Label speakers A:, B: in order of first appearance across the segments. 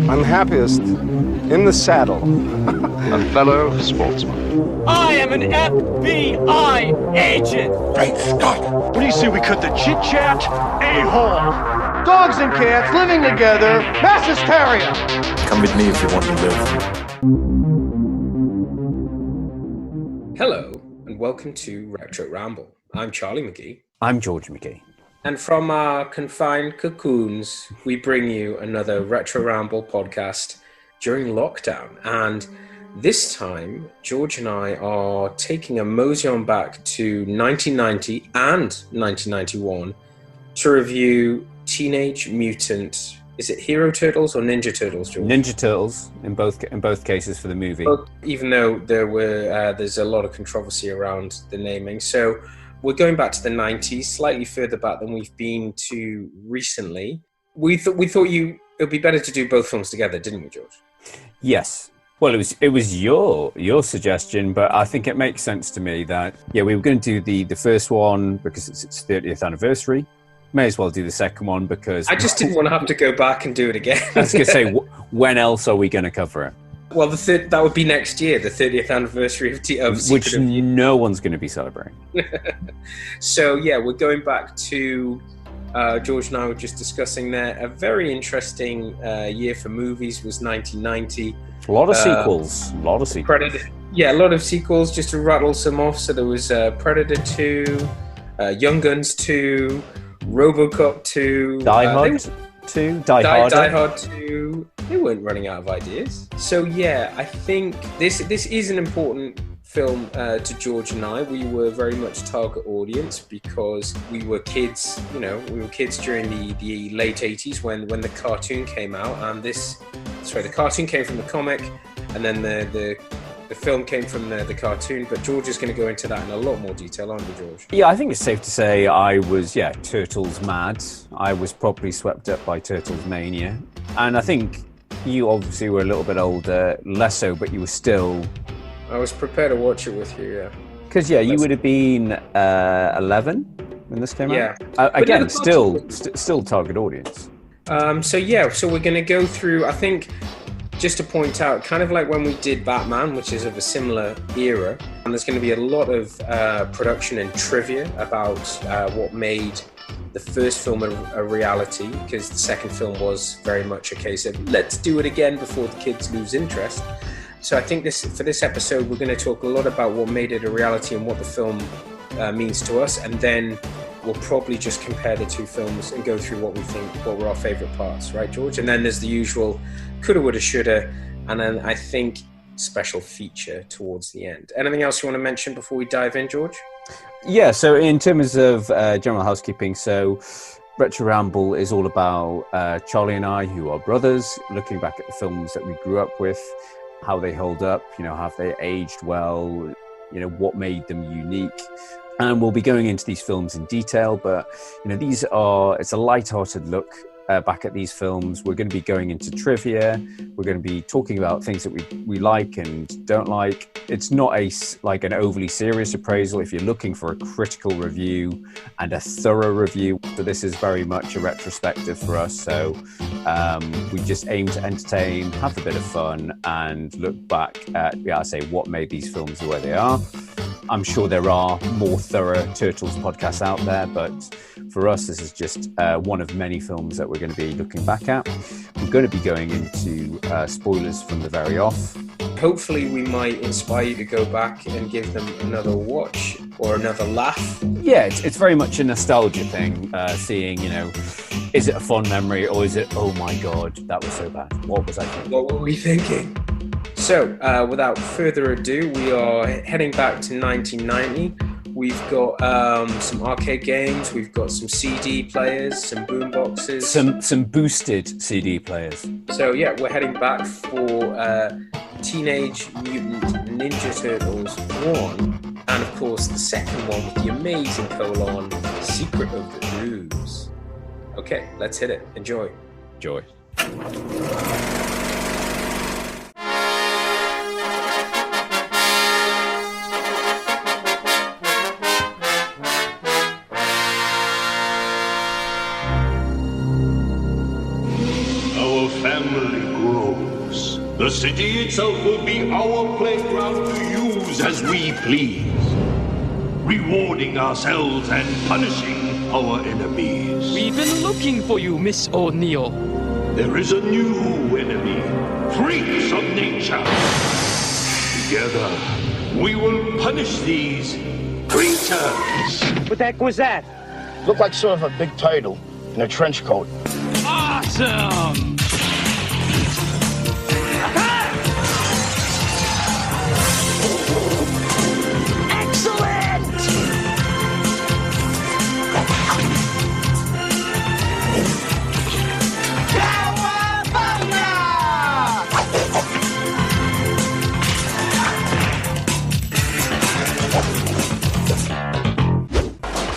A: I'm happiest in the saddle.
B: A fellow sportsman.
C: I am an FBI agent!
D: Great Scott!
E: What do you say we cut the chit-chat? A-hole!
F: Dogs and cats living together, mass hysteria!
D: Come with me if you want to live.
G: Hello, and welcome to Retro Ramble. I'm Charlie McGee.
H: I'm George McGee.
G: And from our confined cocoons, we bring you another Retro Ramble podcast during lockdown. And this time, George and I are taking a mosey on back to 1990 and 1991 to review Teenage Mutant. Is it Hero Turtles or Ninja Turtles, George?
H: Ninja Turtles in both cases for the movie.
G: Even though there's a lot of controversy around the naming. So we're going back to the 90s, slightly further back than we've been to recently. We thought it would be better to do both films together, didn't we, George?
H: Yes. Well, it was your suggestion, but I think it makes sense to me that, we were going to do the first one because it's its 30th anniversary. May as well do the second one because...
G: I just didn't want to have to go back and do it again.
H: I was going to say, when else are we going to cover it?
G: Well, that would be next year, the 30th anniversary of
H: Which no one's going to be celebrating.
G: So, we're going back to... George and I were just discussing there. A very interesting year for movies was 1990.
H: A lot of sequels.
G: Predator. Yeah, a lot of sequels, just to rattle some off. So there was Predator 2, Young Guns 2, RoboCop 2.
H: Die Hard 2. Die
G: Hard 2. They weren't running out of ideas. So I think this is an important film to George and I. We were very much target audience because we were kids, we were kids during the late 80s when the cartoon came out, and the cartoon came from the comic, and then the film came from the cartoon, but George is going to go into that in a lot more detail, aren't you, George?
H: Yeah, I think it's safe to say I was, Turtles mad. I was properly swept up by Turtles mania, and I think you obviously were a little bit older, less so, but you were still...
G: I was prepared to watch it with you, yeah.
H: Because, you would have been 11 when this came out? Again, still target audience.
G: So we're going to go through, I think, just to point out, kind of like when we did Batman, which is of a similar era, and there's going to be a lot of production and trivia about what made the first film a reality, because the second film was very much a case of, let's do it again before the kids lose interest. So I think for this episode, we're going to talk a lot about what made it a reality and what the film means to us. And then we'll probably just compare the two films and go through what were our favourite parts, right, George? And then there's the usual Coulda Woulda Shoulda, and then I think special feature towards the end. Anything else you want to mention before we dive in, George?
H: Yeah, so in terms of general housekeeping, so Retro Ramble is all about Charlie and I, who are brothers, looking back at the films that we grew up with, how they hold up, have they aged well, what made them unique. And we'll be going into these films in detail, but, it's a light-hearted look back at these films. We're going to be going into trivia. We're going to be talking about things that we like and don't like. It's not an overly serious appraisal if you're looking for a critical review and a thorough review. So this is very much a retrospective for us. So we just aim to entertain, have a bit of fun, and look back at, what made these films the way they are. I'm sure there are more thorough Turtles podcasts out there, but for us, this is just one of many films that we're going to be looking back at. We're going to be going into spoilers from the very off.
G: Hopefully we might inspire you to go back and give them another watch or another laugh.
H: Yeah, it's very much a nostalgia thing, seeing, is it a fond memory or is it, oh my God, that was so bad. What was I thinking?
G: What were we thinking? So, without further ado, we are heading back to 1990. We've got some arcade games, we've got some CD players, some boom boxes.
H: Some boosted CD players.
G: So we're heading back for Teenage Mutant Ninja Turtles 1, and of course the second one with the amazing colon, Secret of the Ooze. Okay, let's hit it. Enjoy.
H: Enjoy.
E: Our family grew
I: The city itself will be our playground to use as we please, rewarding ourselves and punishing our enemies.
C: We've been looking for you, Miss O'Neill.
I: There is a new enemy, freaks of nature. Together, we will punish these creatures.
C: What the heck was that?
F: Looked like sort of a big turtle in a trench coat.
C: Awesome!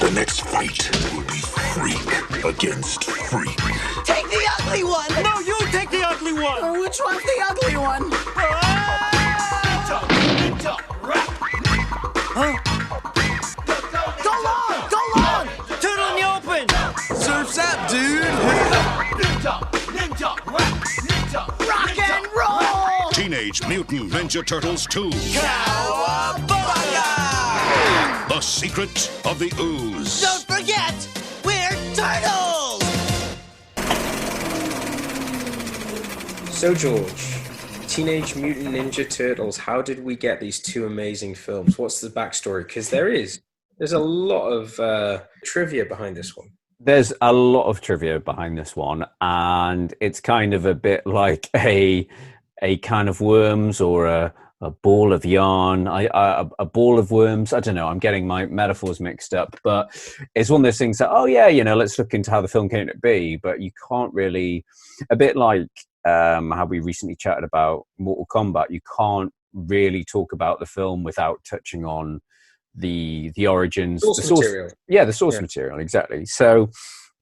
I: The next fight will be freak against freak.
J: Take the ugly one!
C: No, you take the ugly one!
J: Which one's the ugly one? Go long! Go long!
C: Turtle in the open!
J: Surf's up, dude! Rock and roll!
I: Teenage Mutant Ninja Turtles 2.
J: Cowabunga!
I: The Secret of the Ooze.
J: Don't forget, we're turtles!
G: So, George, Teenage Mutant Ninja Turtles, how did we get these two amazing films? What's the backstory? Because there's a lot of trivia behind this one.
H: There's a lot of trivia behind this one, and it's kind of a bit like a can of worms or a ball of yarn, a ball of worms. I don't know. I'm getting my metaphors mixed up, but it's one of those things that, oh yeah, let's look into how the film came to be, but you can't really, a bit like how we recently chatted about Mortal Kombat, you can't really talk about the film without touching on the origins, the source material. Yeah, the source material, exactly. So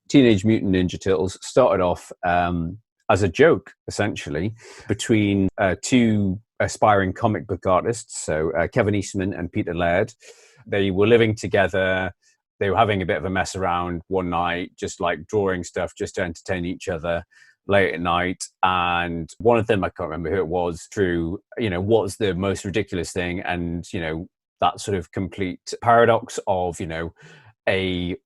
H: Teenage Mutant Ninja Turtles started off as a joke, essentially, between two aspiring comic book artists, so Kevin Eastman and Peter Laird. They were living together. They were having a bit of a mess around one night, just like drawing stuff just to entertain each other late at night. And one of them, I can't remember who it was, drew, what's the most ridiculous thing? And, that sort of complete paradox of, a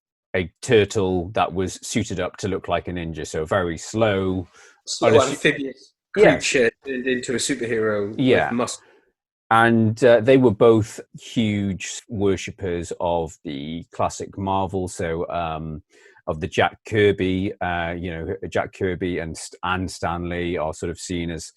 H: turtle that was suited up to look like a ninja. So very slow
G: amphibious creature turned into a superhero with muscle.
H: And they were both huge worshippers of the classic Marvel. So of the Jack Kirby, Jack Kirby and Stan Lee are sort of seen as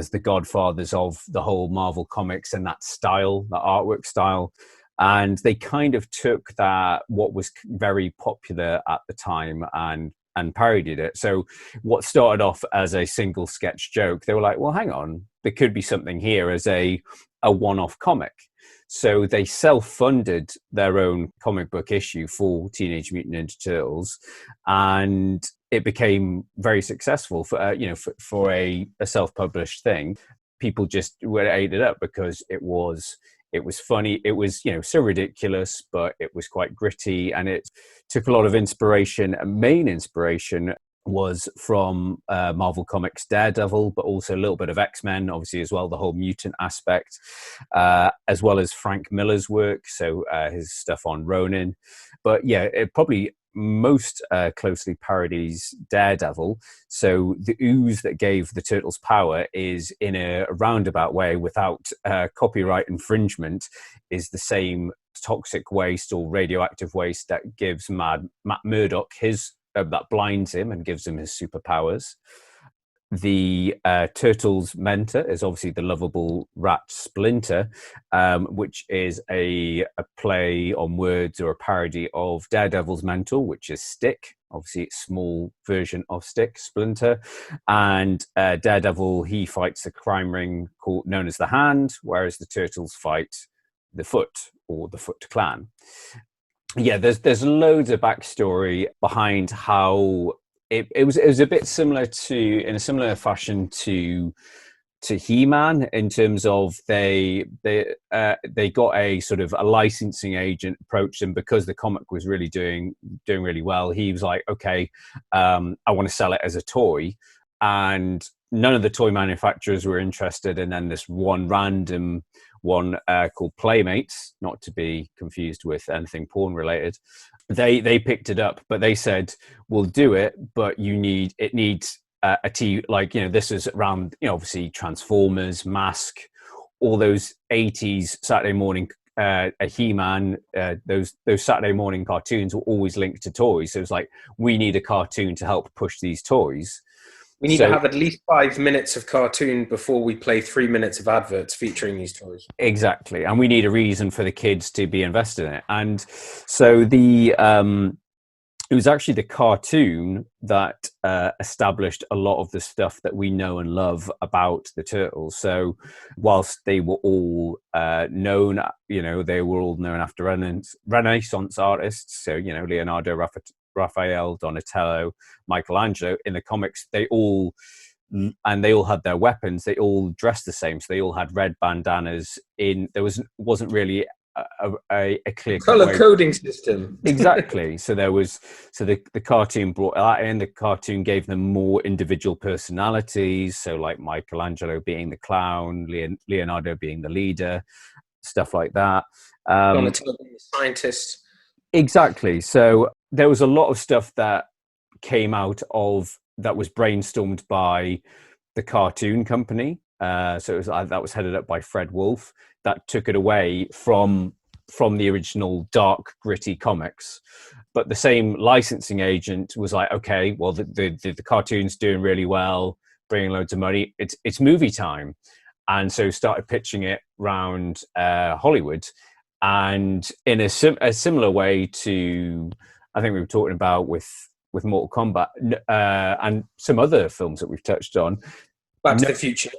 H: the godfathers of the whole Marvel comics and that style, that artwork style. And they kind of took that, what was very popular at the time, and parodied it. So what started off as a single sketch joke, they were like, well, hang on, there could be something here as a one-off comic. So they self-funded their own comic book issue for Teenage Mutant Ninja Turtles, and it became very successful for a self-published thing. People just ate it up because it was funny. It was, so ridiculous, but it was quite gritty, and it took a lot of inspiration. Main inspiration was from Marvel Comics Daredevil, but also a little bit of X-Men, obviously, as well, the whole mutant aspect, as well as Frank Miller's work, so his stuff on Ronin. But yeah, it probably most closely parodies Daredevil. So the ooze that gave the Turtles power is, in a roundabout way, without copyright infringement, is the same toxic waste or radioactive waste that gives Matt Murdock his that blinds him and gives him his superpowers. The Turtles' mentor is obviously the lovable rat Splinter, which is a play on words or a parody of Daredevil's mentor, which is Stick. Obviously, it's a small version of Stick, Splinter. And Daredevil, he fights a crime ring known as the Hand, whereas the Turtles fight the Foot, or the Foot Clan. Yeah, there's loads of backstory behind how it was a bit similar to, in a similar fashion to He-Man, in terms of they got a sort of a licensing agent approached him because the comic was really doing really well. He was like, okay, I want to sell it as a toy, and none of the toy manufacturers were interested, and then this one random one called Playmates, not to be confused with anything porn related, they picked it up, but they said, we'll do it, but it needs a T, like, this is around, obviously Transformers, Mask, all those 80s Saturday morning, a He-Man, those Saturday morning cartoons were always linked to toys. So it was like, we need a cartoon to help push these toys.
G: We need to have at least 5 minutes of cartoon before we play 3 minutes of adverts featuring these toys.
H: Exactly. And we need a reason for the kids to be invested in it. And so it was actually the cartoon that established a lot of the stuff that we know and love about the Turtles. So whilst they were all known, they were all known after Renaissance artists. So, Leonardo, Raphael, Donatello, Michelangelo. In the comics, they all had their weapons. They all dressed the same. So they all had red bandanas. Wasn't really a clear
G: color coding system.
H: Exactly. So the cartoon brought that in. The cartoon gave them more individual personalities. So like Michelangelo being the clown, Leonardo being the leader, stuff like that.
G: Donatello being the scientist.
H: Exactly. So there was a lot of stuff that came out of that was brainstormed by the cartoon company. So that was headed up by Fred Wolf. That took it away from the original dark, gritty comics. But the same licensing agent was like, okay, well, the cartoon's doing really well, bringing loads of money. It's movie time. And so started pitching it around Hollywood. And in a similar way to, I think we were talking about with Mortal Kombat and some other films that we've touched on.
G: Back to the Future.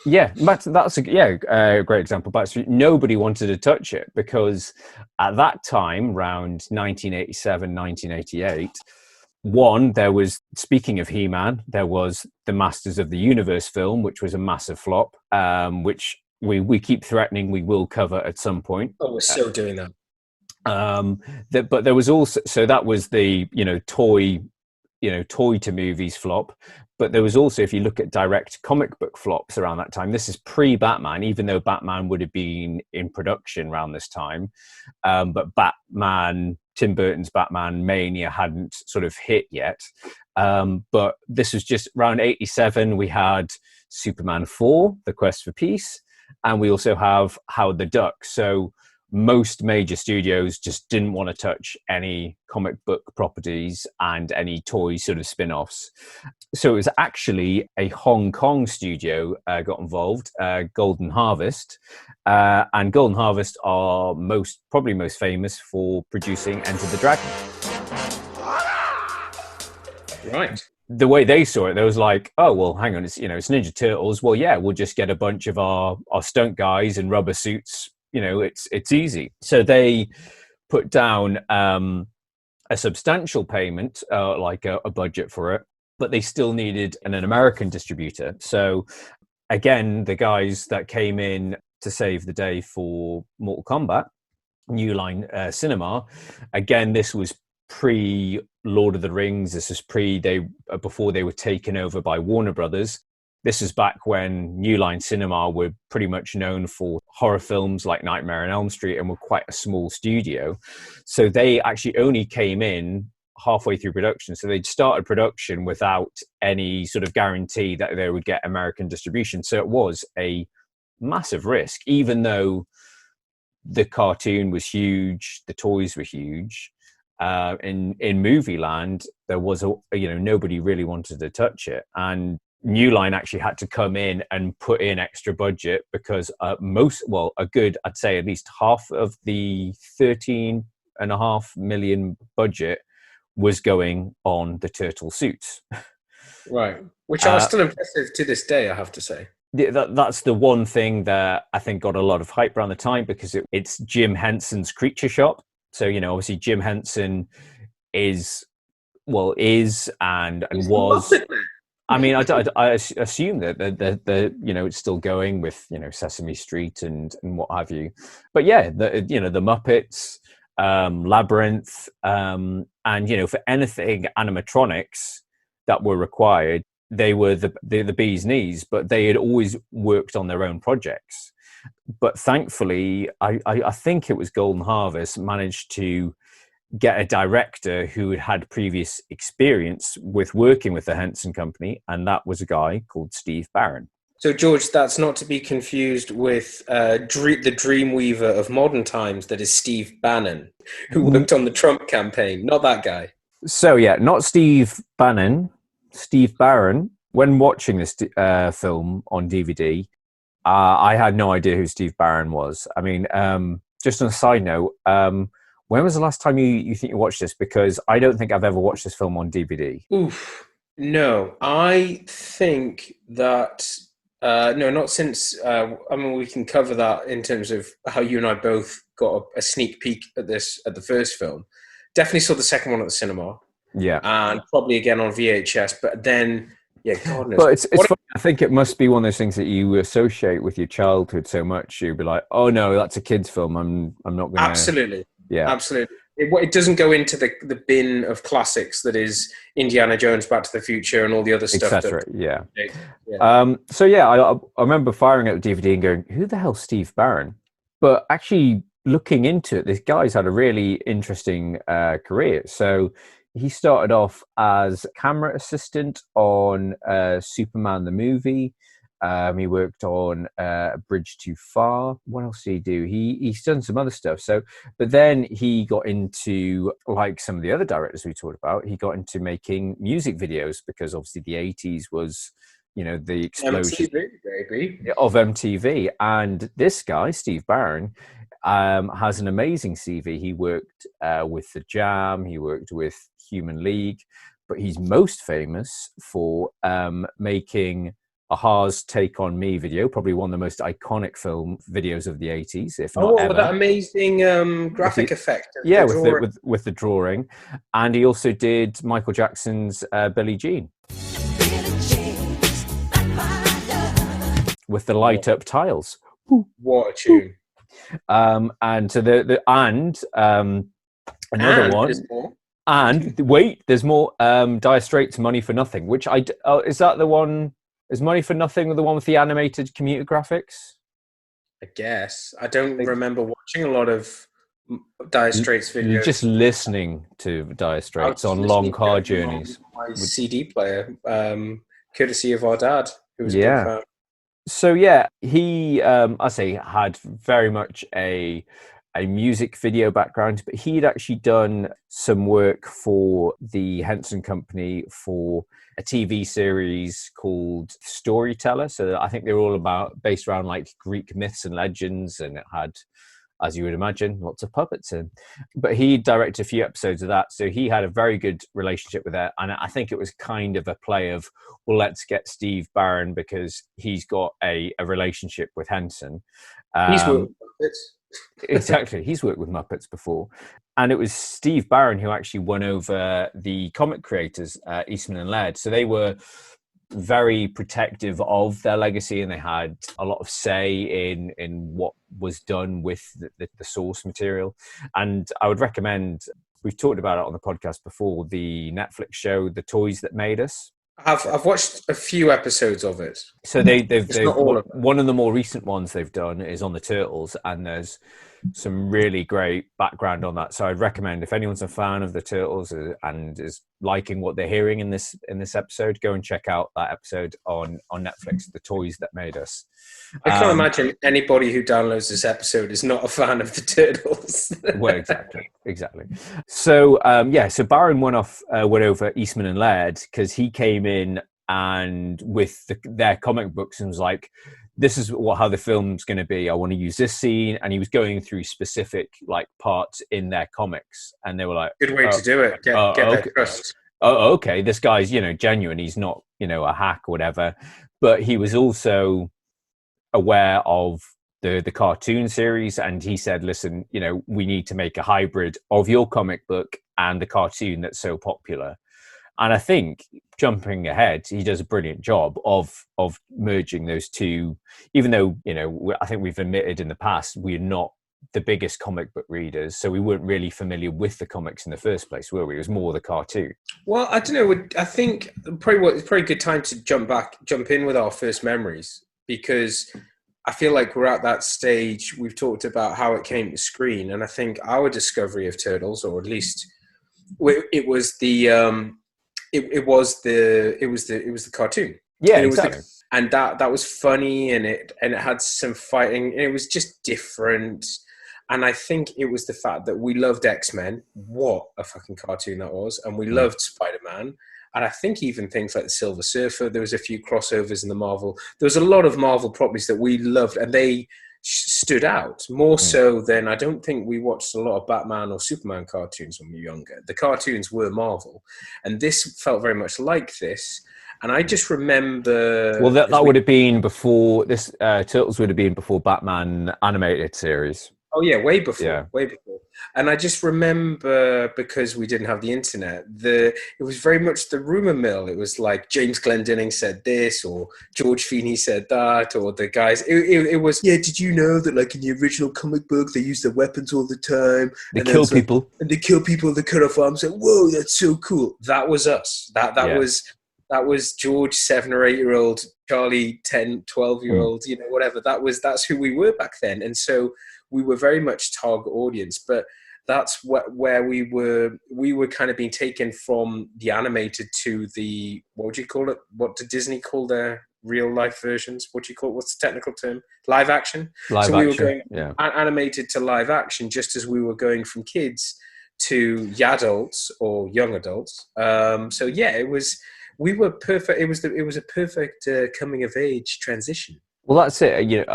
H: Yeah, that's a great example. But nobody wanted to touch it because at that time, around 1987, 1988, there was, speaking of He-Man, there was the Masters of the Universe film, which was a massive flop, which we keep threatening we will cover at some point.
G: Oh, we're still doing that.
H: But there was also, so that was the toy to movies flop. But there was also, if you look at direct comic book flops around that time, this is pre-Batman, even though Batman would have been in production around this time. But Tim Burton's Batman Mania hadn't sort of hit yet. But this was just around 87. We had Superman 4, The Quest for Peace. And we also have Howard the Duck. So most major studios just didn't want to touch any comic book properties and any toy sort of spin-offs. So it was actually a Hong Kong studio got involved, Golden Harvest. And Golden Harvest are probably most famous for producing Enter the Dragon.
G: Right.
H: The way they saw it, they was like, oh, well, hang on, it's Ninja Turtles. Well, yeah, we'll just get a bunch of our stunt guys in rubber suits. It's easy. So they put down a substantial payment, like a budget for it, but they still needed an American distributor. So again, the guys that came in to save the day for Mortal Kombat, New Line Cinema, again, this was pre Lord of the Rings. This is before they were taken over by Warner Brothers. This is back when New Line Cinema were pretty much known for horror films like Nightmare on Elm Street and were quite a small studio. So they actually only came in halfway through production. So they'd started production without any sort of guarantee that they would get American distribution. So it was a massive risk, even though the cartoon was huge, the toys were huge. In movie land, there was nobody really wanted to touch it, and New Line actually had to come in and put in extra budget because I'd say at least half of the 13.5 million budget was going on the turtle suits.
G: Right, which are still impressive to this day, I have to say.
H: That's the one thing that I think got a lot of hype around the time because it's Jim Henson's Creature Shop. So, obviously Jim Henson is and was. I mean, I assume that the it's still going with Sesame Street and what have you. But yeah, the Muppets, Labyrinth, and for anything animatronics that were required, they were the bee's knees, but they had always worked on their own projects. But thankfully, I think it was Golden Harvest managed to get a director who had previous experience with working with the Henson Company, and that was a guy called Steve Barron.
G: So, George, that's not to be confused with the Dreamweaver of modern times, that is Steve Bannon, who worked on the Trump campaign. Not that guy.
H: So, yeah, not Steve Bannon, Steve Barron. When watching this film on DVD, I had no idea who Steve Barron was. I mean, just on a side note, when was the last time you think you watched this? Because I don't think I've ever watched this film on DVD.
G: Oof. No, I think that... no, not since. I mean, we can cover that in terms of how you and I both got a sneak peek at the first film. Definitely saw the second one at the cinema.
H: Yeah,
G: and probably again on VHS. But then, yeah, God knows.
H: But it's funny. I think it must be one of those things that you associate with your childhood so much. You'd be like, "Oh no, that's a kids' film. I'm not going to."
G: Absolutely.
H: Yeah,
G: absolutely. It doesn't go into the bin of classics that is Indiana Jones, Back to the Future, and all the other stuff.
H: Etc. Yeah. So yeah, I remember firing at the DVD and going, "Who the hell's Steve Barron?" But actually looking into it, this guy's had a really interesting career. So he started off as camera assistant on Superman the movie. He worked on Bridge Too Far. What else did he do? He's done some other stuff. So, but then he got into, like some of the other directors we talked about, he got into making music videos, because obviously the 80s was, the explosion of MTV. And this guy, Steve Barron, has an amazing CV. He worked with The Jam. He worked with Human League. But he's most famous for making Aha's Take On Me video, probably one of the most iconic film videos of the 80s, if not ever.
G: That amazing graphic effect.
H: Yeah, with the drawing. And he also did Michael Jackson's Billie Jean. With the light up tiles.
G: What a tune.
H: And so another one. And wait, there's more. Dire Straits' Money for Nothing, which is that the one? Is Money for Nothing the one with the animated computer graphics?
G: I guess. I don't remember watching a lot of Dire Straits videos.
H: You're just listening to Dire Straits on long car journeys.
G: My CD player, courtesy of our dad, who was a big fan.
H: So yeah, he, I say, had very much a music video background, but he'd actually done some work for the Henson Company for a TV series called Storyteller. So I think they were all based around like Greek myths and legends, and it had, as you would imagine, lots of puppets in. But he directed a few episodes of that, so he had a very good relationship with that. And I think it was kind of a play of, well, let's get Steve Barron because he's got a relationship with Henson.
G: He's worked with puppets.
H: Exactly. He's worked with Muppets before. And it was Steve Barron who actually won over the comic creators, Eastman and Laird. So they were very protective of their legacy, and they had a lot of say in what was done with the source material. And I would recommend, we've talked about it on the podcast before, the Netflix show, The Toys That Made Us.
G: I've watched a few episodes of it.
H: So they've not all of them. One of the more recent ones they've done is on the Turtles, and there's some really great background on that. So I'd recommend, if anyone's a fan of the Turtles and is liking what they're hearing in this episode, go and check out that episode on Netflix, The Toys That Made Us.
G: I can't imagine anybody who downloads this episode is not a fan of the Turtles.
H: Well, exactly. So so Barron went over Eastman and Laird because he came in and with their comic books and was like, this is how the film's going to be. I want to use this scene. And he was going through specific like parts in their comics. And they were like,
G: good way to do it. Get their trust.
H: Oh, okay. This guy's, genuine. He's not, a hack or whatever. But he was also aware of the cartoon series. And he said, listen, we need to make a hybrid of your comic book and the cartoon that's so popular. And I think, jumping ahead, he does a brilliant job of merging those two, even though, I think we've admitted in the past, we're not the biggest comic book readers, so we weren't really familiar with the comics in the first place, were we? It was more the cartoon.
G: Well, I don't know. I think it's probably a good time to jump in with our first memories, because I feel like we're at that stage. We've talked about how it came to screen, and I think our discovery of Turtles, or at least it was the cartoon.
H: Yeah,
G: and
H: exactly.
G: And that was funny, and it had some fighting, and it was just different. And I think it was the fact that we loved X-Men. What a fucking cartoon that was. And we loved Spider-Man. And I think even things like the Silver Surfer, there was a few crossovers in the Marvel. There was a lot of Marvel properties that we loved, and they stood out more so than, I don't think we watched a lot of Batman or Superman cartoons when we were younger. The cartoons were Marvel. And this felt very much like this. And I just remember...
H: Well, that would have been before, this Turtles would have been before Batman animated series.
G: Oh yeah, way before. And I just remember, because we didn't have the internet, it was very much the rumor mill. It was like James Glendinning said this, or George Feeney said that, or the guys. It was, yeah, did you know that like in the original comic book they use their weapons all the time?
H: They kill people.
G: And they kill people, they cut off arms. Like, whoa, that's so cool. That was us. That was George, 7 or 8 year old, Charlie, 10, 12 year old, whatever. That's who we were back then. And so we were very much target audience, but that's where we were kind of being taken from the animated to the, what would you call it? What did Disney call their real life versions? What do you call it? What's the technical term? Live action? We were going animated to live action, just as we were going from kids to adults or young adults. We were perfect. It was a perfect coming of age transition.
H: Well, that's it.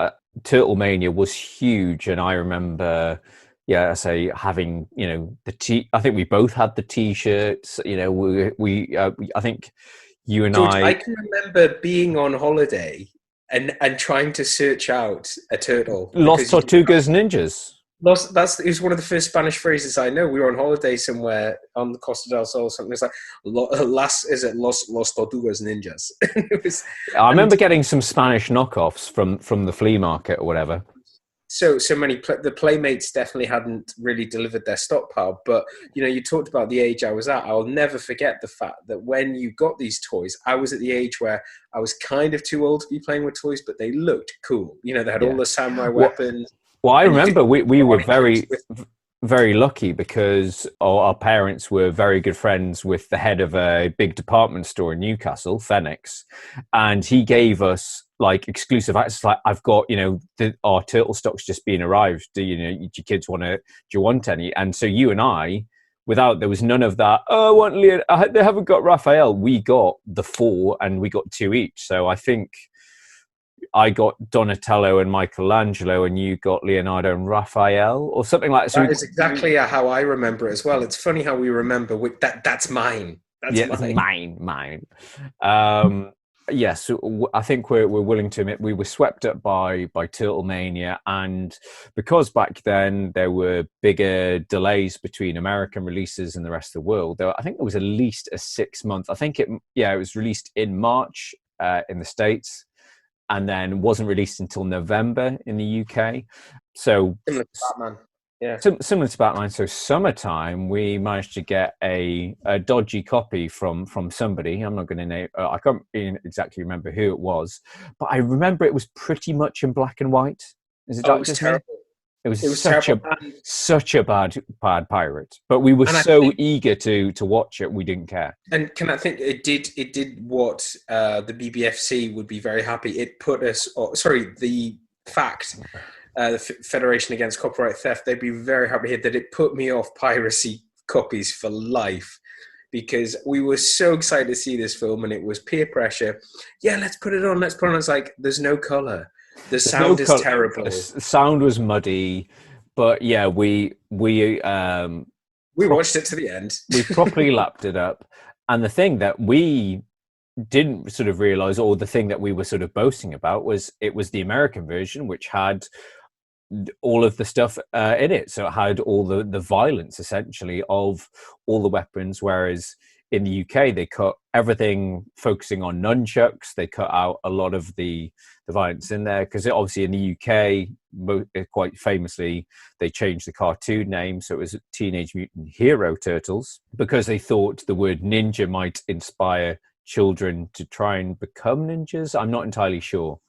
H: Turtle Mania was huge, and I remember, having I think we both had the T-shirts. I think you and
G: George, I can remember being on holiday and trying to search out a turtle.
H: Los Tortugas Ninjas.
G: It was one of the first Spanish phrases I know. We were on holiday somewhere on the Costa del Sol or something. It's like, Los Tortugas Ninjas.
H: I remember getting some Spanish knockoffs from the flea market or whatever.
G: So many, the Playmates definitely hadn't really delivered their stockpile. But, you talked about the age I was at. I'll never forget the fact that when you got these toys, I was at the age where I was kind of too old to be playing with toys, but they looked cool. They had all the samurai weapons.
H: Well, I remember we were very, very lucky because our parents were very good friends with the head of a big department store in Newcastle, Phoenix, and he gave us like exclusive access. Like, I've got, our turtle stock's just been arrived. Do your kids do you want any? And so you and I, there was none of that. Oh, I want Leon. They haven't got Raphael. We got the 4 and we got 2 each. So I think I got Donatello and Michelangelo, and you got Leonardo and Raphael, or something like that. So
G: that is exactly how I remember it as well. It's funny how we remember that's mine. That's
H: mine. So I think we're willing to admit we were swept up by Turtle Mania, and because back then there were bigger delays between American releases and the rest of the world. I think there was at least a 6-month. I think it was released in March in the States, and then wasn't released until November in the UK. So
G: similar to Batman. Yeah.
H: Similar to Batman. So summertime, we managed to get a dodgy copy from somebody. I'm not going to name. I can't exactly remember who it was, but I remember it was pretty much in black and white.
G: It was terrible.
H: It was such a bad pirate, but we were eager to watch it. We didn't care.
G: And can I think it did what the BBFC would be very happy. It put us. The fact. The Federation Against Copyright Theft. They'd be very happy to hear that it put me off piracy copies for life, because we were so excited to see this film, and it was peer pressure. Yeah, let's put it on. It's like there's no color. The sound is terrible. The
H: sound was muddy, but yeah, we
G: watched it to the end.
H: We properly lapped it up. And the thing that we didn't sort of realize, or the thing that we were sort of boasting about, was it was the American version, which had all of the stuff in it. So it had all the violence, essentially, of all the weapons, whereas in the UK, they cut everything focusing on nunchucks. They cut out a lot of the violence in there because obviously in the UK, quite famously, they changed the cartoon name. So it was Teenage Mutant Hero Turtles because they thought the word ninja might inspire children to try and become ninjas. I'm not entirely sure.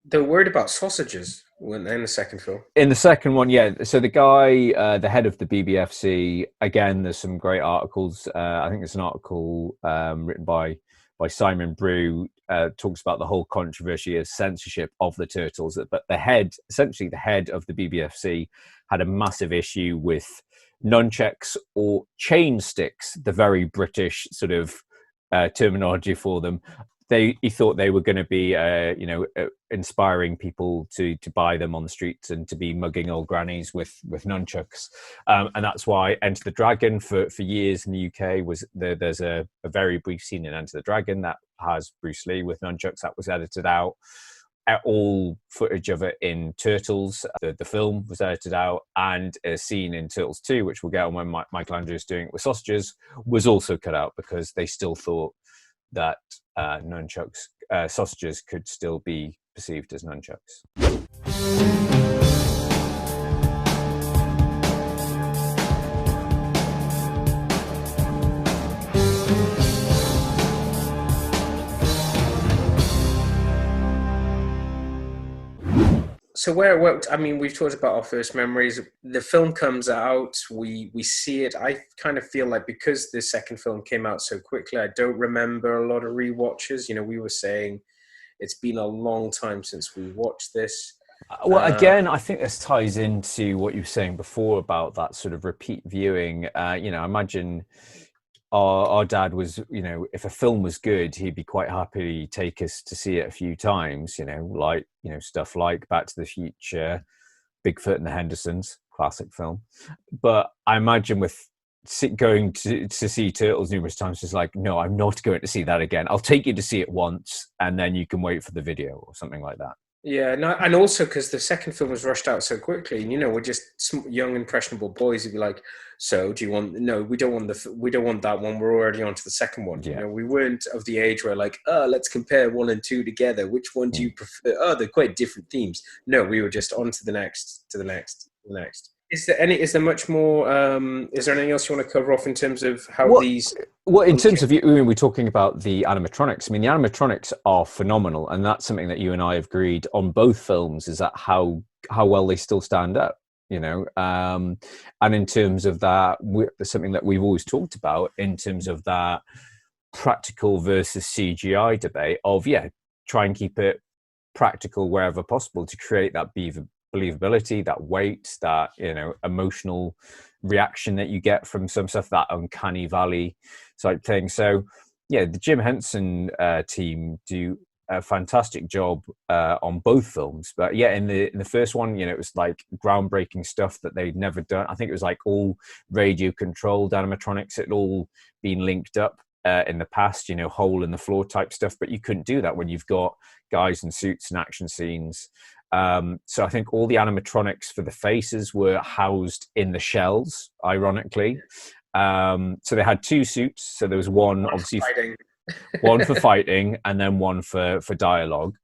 G: They were worried about sausages in the second film.
H: In the second one, yeah. So the guy, the head of the BBFC, again, there's some great articles. I think there's an article written by Simon Brew, talks about the whole controversy of censorship of the Turtles. But essentially the head of the BBFC had a massive issue with nunchucks or chain sticks, the very British sort of terminology for them. He thought they were going to be, inspiring people to buy them on the streets and to be mugging old grannies with nunchucks, and that's why Enter the Dragon for years in the UK was there's a very brief scene in Enter the Dragon that has Bruce Lee with nunchucks that was edited out. All footage of it in Turtles, the film, was edited out, and a scene in Turtles 2, which we'll get on when Michelangelo is doing it with sausages, was also cut out because they still thought that nunchucks, sausages could still be perceived as nunchucks.
G: So where it worked, I mean, we've talked about our first memories. The film comes out, we see it. I kind of feel like because the second film came out so quickly, I don't remember a lot of rewatches. You know, we were saying it's been a long time since we watched this.
H: Well, again, I think this ties into what you were saying before about that sort of repeat viewing. I imagine our dad was, if a film was good, he'd be quite happy to take us to see it a few times, stuff like Back to the Future, Bigfoot and the Hendersons, classic film. But I imagine with going to see Turtles numerous times, it's like, no, I'm not going to see that again. I'll take you to see it once and then you can wait for the video or something like that.
G: Yeah, no, and also because the second film was rushed out so quickly, and we're just young, impressionable boys who'd be like, "So, do you want? No, we don't want that one. We're already on to the second one."
H: Yeah.
G: We weren't of the age where like, let's compare 1 and 2 together. Which one do you prefer? Oh, they're quite different themes. No, we were just on to the next, to the next, to the next. Is there much more? Is there anything else you want to cover off in terms of how these?
H: Well, in terms of when we're talking about the animatronics, I mean, the animatronics are phenomenal, and that's something that you and I have agreed on both films is that how well they still stand up, and in terms of that, something that we've always talked about in terms of that practical versus CGI debate of try and keep it practical wherever possible to create that believability, that weight, that emotional reaction that you get from some stuff, that uncanny valley type thing. So the Jim Henson team do a fantastic job on both films. But in the first one, it was like groundbreaking stuff that they'd never done. I think it was like all radio controlled animatronics. It had all been linked up in the past, hole in the floor type stuff, but you couldn't do that when you've got guys in suits and action scenes. So I think all the animatronics for the faces were housed in the shells, ironically. So they had 2 suits. So there was one obviously one for fighting and then one for dialogue.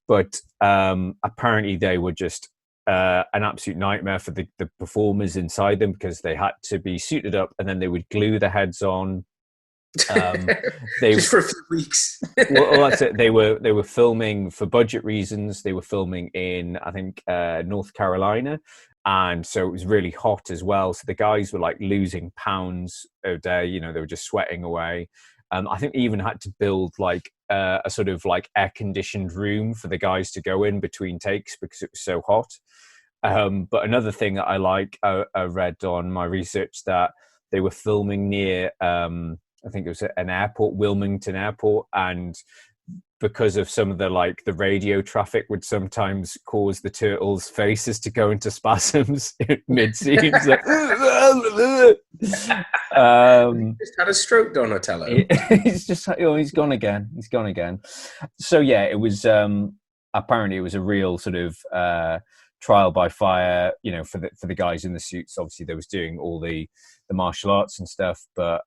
H: But apparently they were just an absolute nightmare for the performers inside them because they had to be suited up and then they would glue the heads on.
G: Just for a few weeks.
H: well, that's it. They were filming for budget reasons. They were filming in, I think, North Carolina, and so it was really hot as well. So the guys were like losing pounds a day. They were just sweating away. I think they even had to build like a sort of like air conditioned room for the guys to go in between takes because it was so hot. But another thing that I read on my research that they were filming near. I think it was an airport, Wilmington Airport, and because of some of the radio traffic would sometimes cause the turtles' faces to go into spasms mid-scene. Like,
G: just had a stroke, Donatello.
H: He's just he's gone again. He's gone again. So it was apparently it was a real sort of trial by fire, for the guys in the suits. Obviously, they was doing all the martial arts and stuff, but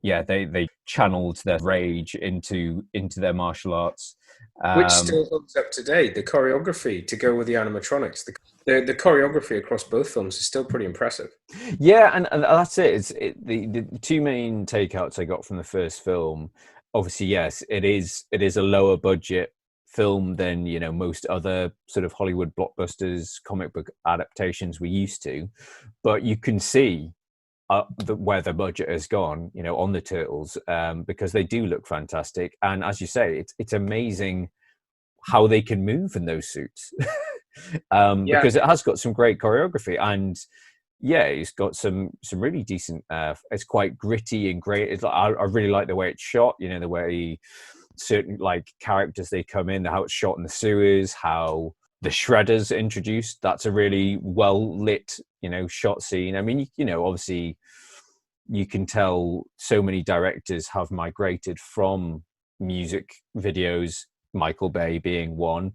H: yeah, they channeled their rage into their martial arts.
G: Which still holds up today. The choreography to go with the animatronics, the choreography across both films is still pretty impressive.
H: Yeah, and that's it. The two main takeouts I got from the first film, obviously, yes, it is a lower budget film than, you know, most other sort of Hollywood blockbusters, comic book adaptations we're used to, but you can see where the budget has gone, you know, on the Turtles, because they do look fantastic. And as you say, it's amazing how they can move in those suits. Because it has got some great choreography, and yeah, it's got some really decent. It's quite gritty and great. I really like the way it's shot. You know, the way certain like characters they come in, how it's shot in the sewers, how the shredders introduced. That's a really well lit, you know, shot scene. I mean, you know, obviously you can tell so many directors have migrated from music videos, Michael Bay being one,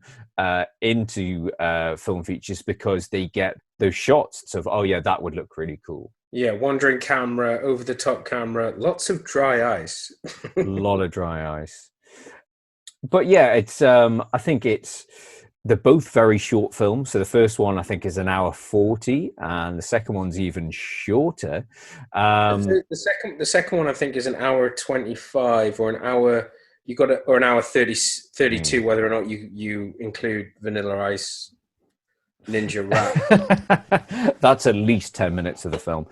H: into film features, because they get those shots of, oh yeah, that would look really cool.
G: Yeah, wandering camera, over the top camera, lots of dry ice.
H: A lot of dry ice. But yeah, it's I think they're both very short films. So the first one I think is an hour 40, and the second one's even shorter.
G: The second one I think is an hour 25 or an hour. Or an hour 32, whether or not you include Vanilla Ice Ninja Rap.
H: That's at least 10 minutes of the film.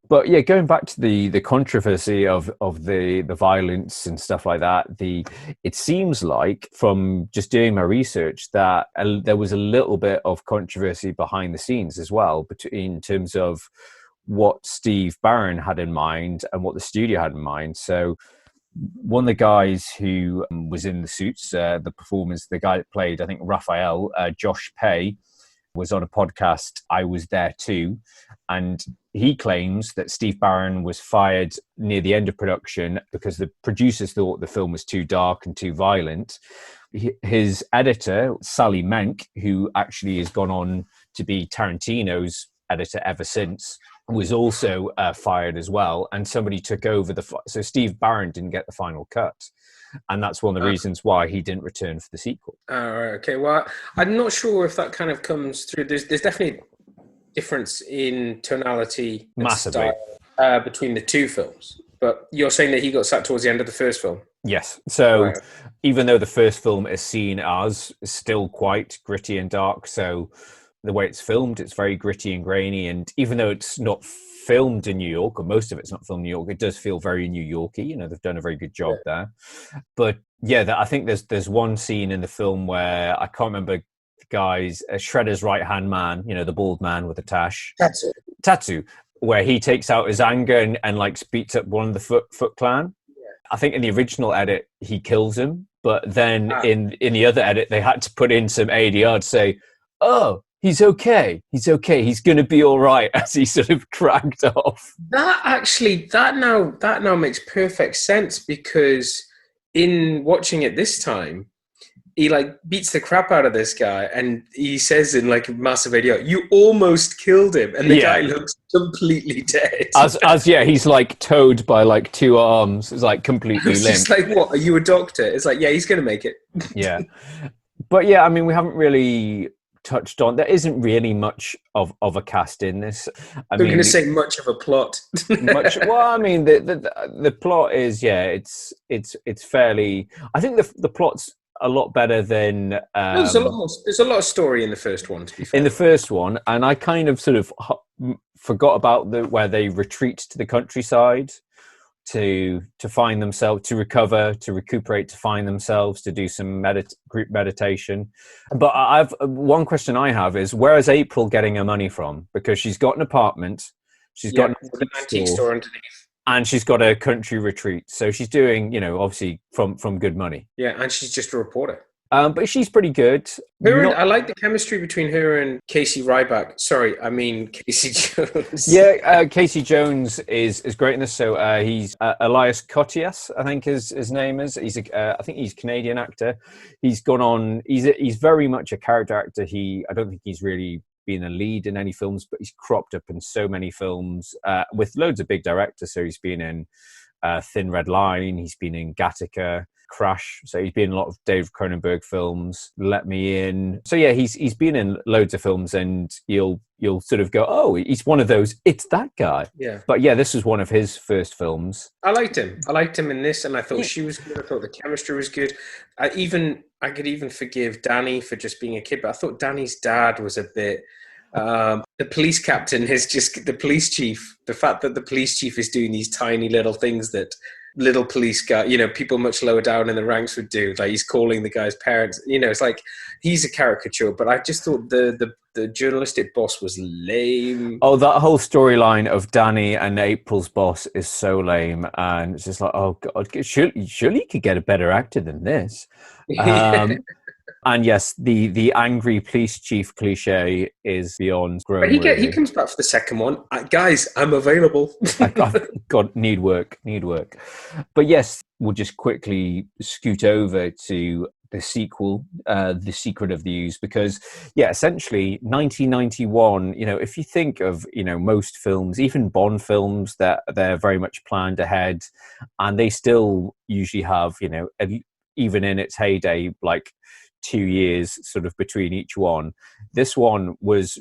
H: But yeah, going back to the controversy of the violence and stuff like that, it seems like, from just doing my research, that there was a little bit of controversy behind the scenes as well, in terms of what Steve Barron had in mind and what the studio had in mind. So one of the guys who was in the suits, the performers, the guy that played, I think, Raphael, Josh Pay, was on a podcast, I Was There Too, and he claims that Steve Barron was fired near the end of production because the producers thought the film was too dark and too violent. His editor, Sally Menk, who actually has gone on to be Tarantino's editor ever since, was also fired as well, and somebody took over so Steve Barron didn't get the final cut, and that's one of the reasons why he didn't return for the sequel.
G: Okay, well, I'm not sure if that kind of comes through. There's definitely difference in tonality and
H: massively
G: style between the two films, but you're saying that he got sacked towards the end of the first film.
H: Yes, so even though the first film is seen as still quite gritty and dark, so the way it's filmed, it's very gritty and grainy, and even though it's not filmed in New York, or most of it's not filmed in New York, it does feel very New Yorky. You know, they've done a very good job there. But yeah, I think there's one scene in the film where I can't remember the guy's Shredder's right hand man, you know, the bald man with the tattoo, where he takes out his anger and like beats up one of the Foot Clan. I think in the original edit he kills him, but then in the other edit they had to put in some ADR to say, oh, he's okay. He's going to be all right, as he sort of cracked off.
G: That now makes perfect sense, because in watching it this time, he like beats the crap out of this guy, and he says in like massive video, "You almost killed him," and the guy looks completely dead.
H: As he's like towed by like two arms. It's like completely limp.
G: It's like, what? Are you a doctor? It's like, yeah, he's going to make it.
H: Yeah, but yeah, I mean, we haven't really touched on. There isn't really much of a cast in this.
G: I'm going to say much of a plot.
H: Well, I mean, the plot is it's fairly. I think the plot's a lot better than.
G: There's a lot of story in the first one. To be fair.
H: In the first one, and I kind of sort of forgot about where they retreat to the countryside to find themselves, to recover, to recuperate, to find themselves, to do some group meditation. But one question I have is, where is April getting her money from? Because she's got an apartment, she's got an
G: antique store underneath,
H: and she's got a country retreat. So she's doing, obviously from good money.
G: Yeah, and she's just a reporter.
H: But she's pretty good.
G: I like the chemistry between her and Casey Ryback. Sorry, I mean Casey Jones.
H: Yeah, Casey Jones is great in this. So he's Elias Koteas, I think his name is. I think he's a Canadian actor. He's gone on. He's very much a character actor. I don't think he's really been a lead in any films, but he's cropped up in so many films with loads of big directors. So he's been in Thin Red Line. He's been in Gattaca, Crash. So he's been in a lot of Dave Cronenberg films. Let Me In. So yeah, he's been in loads of films, and you'll sort of go, oh, he's one of those. It's that guy.
G: Yeah.
H: But yeah, this was one of his first films.
G: I liked him in this, and I thought she was good. I thought the chemistry was good. I could even forgive Danny for just being a kid, but I thought Danny's dad was a bit. The police captain is just the police chief. The fact that the police chief is doing these tiny little things that little police guy, people much lower down in the ranks would do. Like he's calling the guy's parents. It's like he's a caricature. But I just thought the journalistic boss was lame.
H: Oh, that whole storyline of Danny and April's boss is so lame, and it's just like, oh god, surely you could get a better actor than this. And yes, the angry police chief cliche is beyond grown.
G: But he comes back for the second one. Guys, I'm available.
H: God, need work. But yes, we'll just quickly scoot over to the sequel, The Secret of the Ooze, because essentially 1991, if you think of, most films, even Bond films, that they're very much planned ahead, and they still usually have, even in its heyday, like 2 years sort of between each one. This one was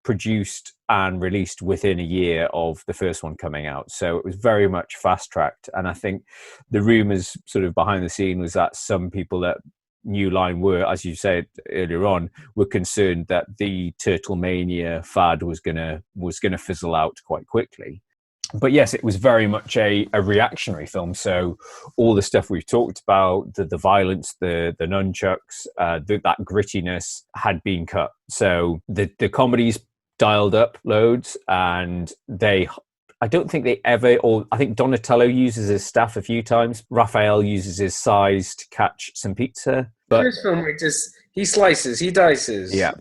H: produced and released within a year of the first one coming out, so it was very much fast tracked. And I think the rumors sort of behind the scene was that some people at New Line were, as you said earlier on, were concerned that the Turtle Mania fad was gonna fizzle out quite quickly. But yes, it was very much a reactionary film. So all the stuff we've talked about, the violence, the nunchucks, that grittiness had been cut. So the comedies dialed up loads, and I don't think they ever, or I think Donatello uses his staff a few times. Raphael uses his size to catch some pizza. But
G: this film, he slices, he dices.
H: Yeah.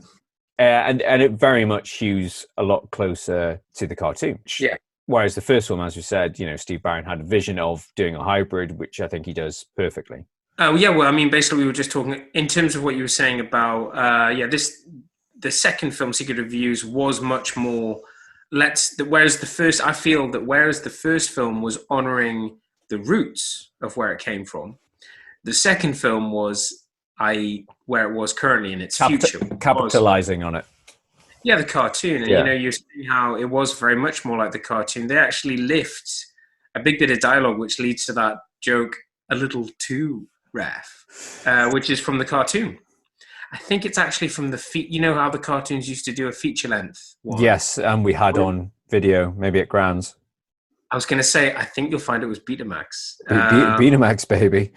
H: And it very much hews a lot closer to the cartoon.
G: Yeah.
H: Whereas the first one, as we said, Steve Barron had a vision of doing a hybrid, which I think he does perfectly.
G: Oh, yeah. Well, I mean, basically, we were just talking in terms of what you were saying about, the second film, Secret of the Ooze, was much more, whereas the first film was honoring the roots of where it came from, the second film was, where it was currently in its future.
H: Capitalizing on it.
G: Yeah, the cartoon. And, you're seeing how it was very much more like the cartoon. They actually lift a big bit of dialogue, which leads to that joke, a little too ref, which is from the cartoon. I think it's actually from how the cartoons used to do a feature length one?
H: Yes, and we had on video, maybe at Grounds.
G: I was going to say, I think you'll find it was Betamax.
H: Betamax, baby.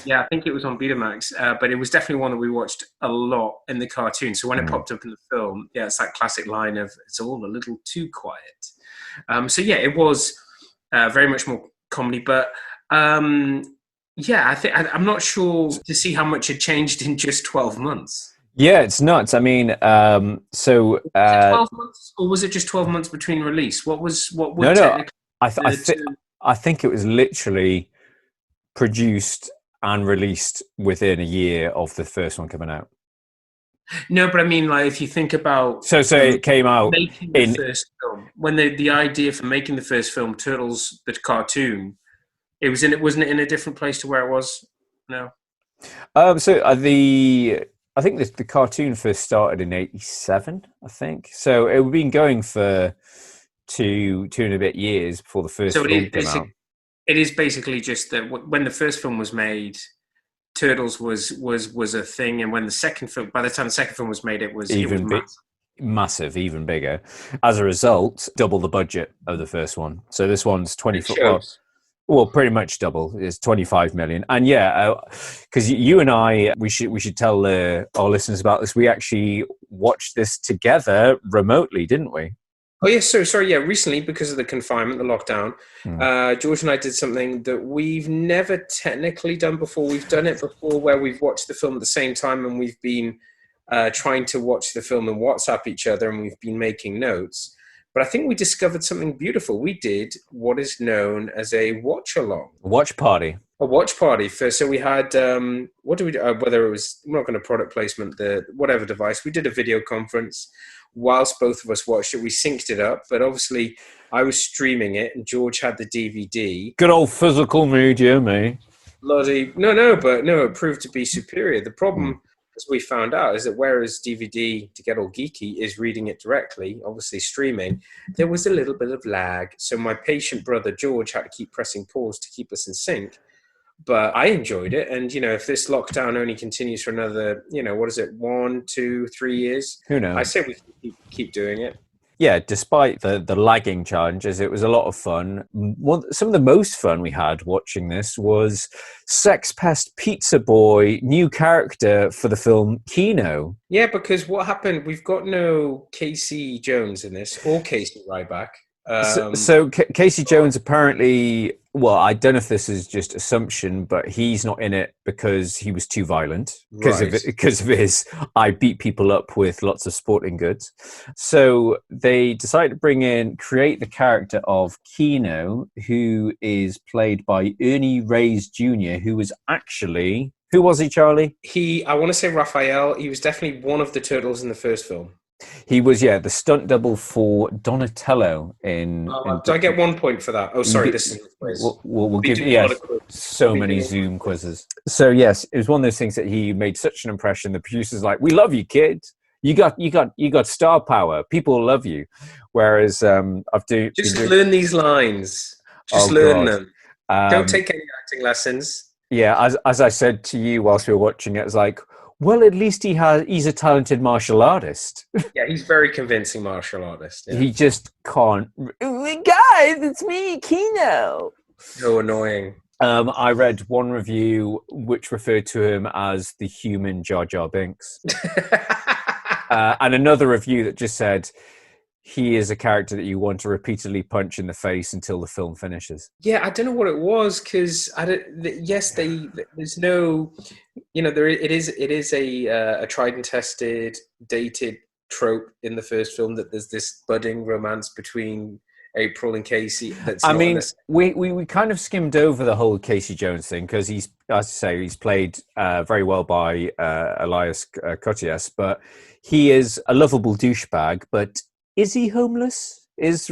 G: Yeah, I think it was on Betamax, but it was definitely one that we watched a lot in the cartoon. So when it popped up in the film, it's that classic line of, it's all a little too quiet. So yeah, it was very much more comedy, but I'm not sure to see how much had changed in just 12 months.
H: Yeah, it's nuts. I mean, was it
G: 12 months, or was it just 12 months between release?
H: I think it was literally produced and released within a year of the first one coming out.
G: No, but I mean, like, if you think about...
H: So it came out
G: making the first film. When the idea for making the first film, Turtles, the cartoon, wasn't it in a different place to where it was now?
H: I think the cartoon first started in 1987, I think. So it had been going for two and a bit years before the first film came out.
G: It is basically just that when the first film was made, Turtles was a thing, and when by the time the second film was made, it was
H: massive, even bigger. As a result, double the budget of the first one. So this one's 24. Well, pretty much double. It's 25 million. And yeah, because you and I, we should tell our listeners about this. We actually watched this together remotely, didn't we?
G: Oh, yeah. So sorry. Yeah. Recently, because of the confinement, the lockdown, George and I did something that we've never technically done before. We've done it before where we've watched the film at the same time, and we've been trying to watch the film and WhatsApp each other, and we've been making notes. But I think we discovered something beautiful. We did what is known as a watch-along.
H: A watch party.
G: A watch party. So we had, whether it was, we're not going to product placement, whatever device. We did a video conference whilst both of us watched it. We synced it up. But obviously, I was streaming it, and George had the DVD.
H: Good old physical media, me.
G: Bloody no, it proved to be superior. The problem, as we found out, is that whereas DVD, to get all geeky, is reading it directly, obviously streaming, there was a little bit of lag. So my patient brother George had to keep pressing pause to keep us in sync. But I enjoyed it, and if this lockdown only continues for another, 1, 2, 3 years,
H: Who knows?
G: I say we can keep doing it.
H: Yeah, despite the lagging challenges, it was a lot of fun. Some of the most fun we had watching this was Sex Pest Pizza Boy, new character for the film Kino.
G: Yeah, because what happened, we've got no Casey Jones in this, or Casey Ryback.
H: So Casey Jones apparently, well, I don't know if this is just assumption, but he's not in it because he was too violent because of his I beat people up with lots of sporting goods. So they decided to create the character of Kino, who is played by Ernie Reyes Jr., who was actually, who was he, Charlie?
G: I want to say Raphael. He was definitely one of the turtles in the first film.
H: He was, the stunt double for Donatello in...
G: Do I get 1 point for that? Oh, sorry, this is the quiz.
H: We'll give you so many Zoom quizzes. So, yes, it was one of those things that he made such an impression. The producer's like, we love you, kid. You got star power. People love you. Whereas learn
G: these lines. Learn them. Don't take any acting lessons.
H: Yeah, as I said to you whilst we were watching it, it's like, well, at least he's a talented martial artist.
G: Yeah, he's very convincing martial artist. Yeah.
H: He just can't. Guys, it's me, Kino.
G: So annoying.
H: I read one review which referred to him as the human Jar Jar Binks. And another review that just said, he is a character that you want to repeatedly punch in the face until the film finishes.
G: Yeah, I don't know what it was because there's no, it is a tried and tested, dated trope in the first film that there's this budding romance between April and Casey.
H: We kind of skimmed over the whole Casey Jones thing because he's played very well by Elias Koteas, but he is a lovable douchebag, but is he homeless? Is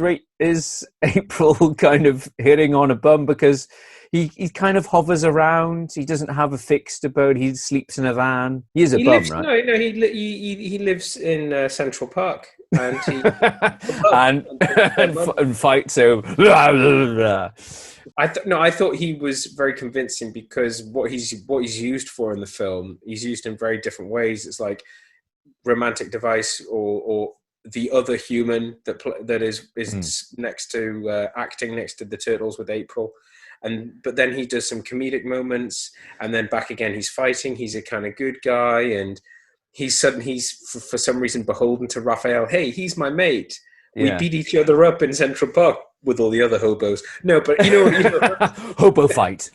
H: April kind of hitting on a bum because he kind of hovers around? He doesn't have a fixed abode. He sleeps in a van. He is a bum, right? No.
G: He lives in Central Park and he
H: and fights over.
G: I thought he was very convincing because what he's used for in the film, he's used in very different ways. It's like romantic device or the other human that is next to acting next to the turtles with April, but then he does some comedic moments, and then back again he's fighting. He's a kind of good guy, and he's for some reason beholden to Raphael. Hey, he's my mate. We beat each other up in Central Park with all the other hobos. No, but you know
H: hobo fight.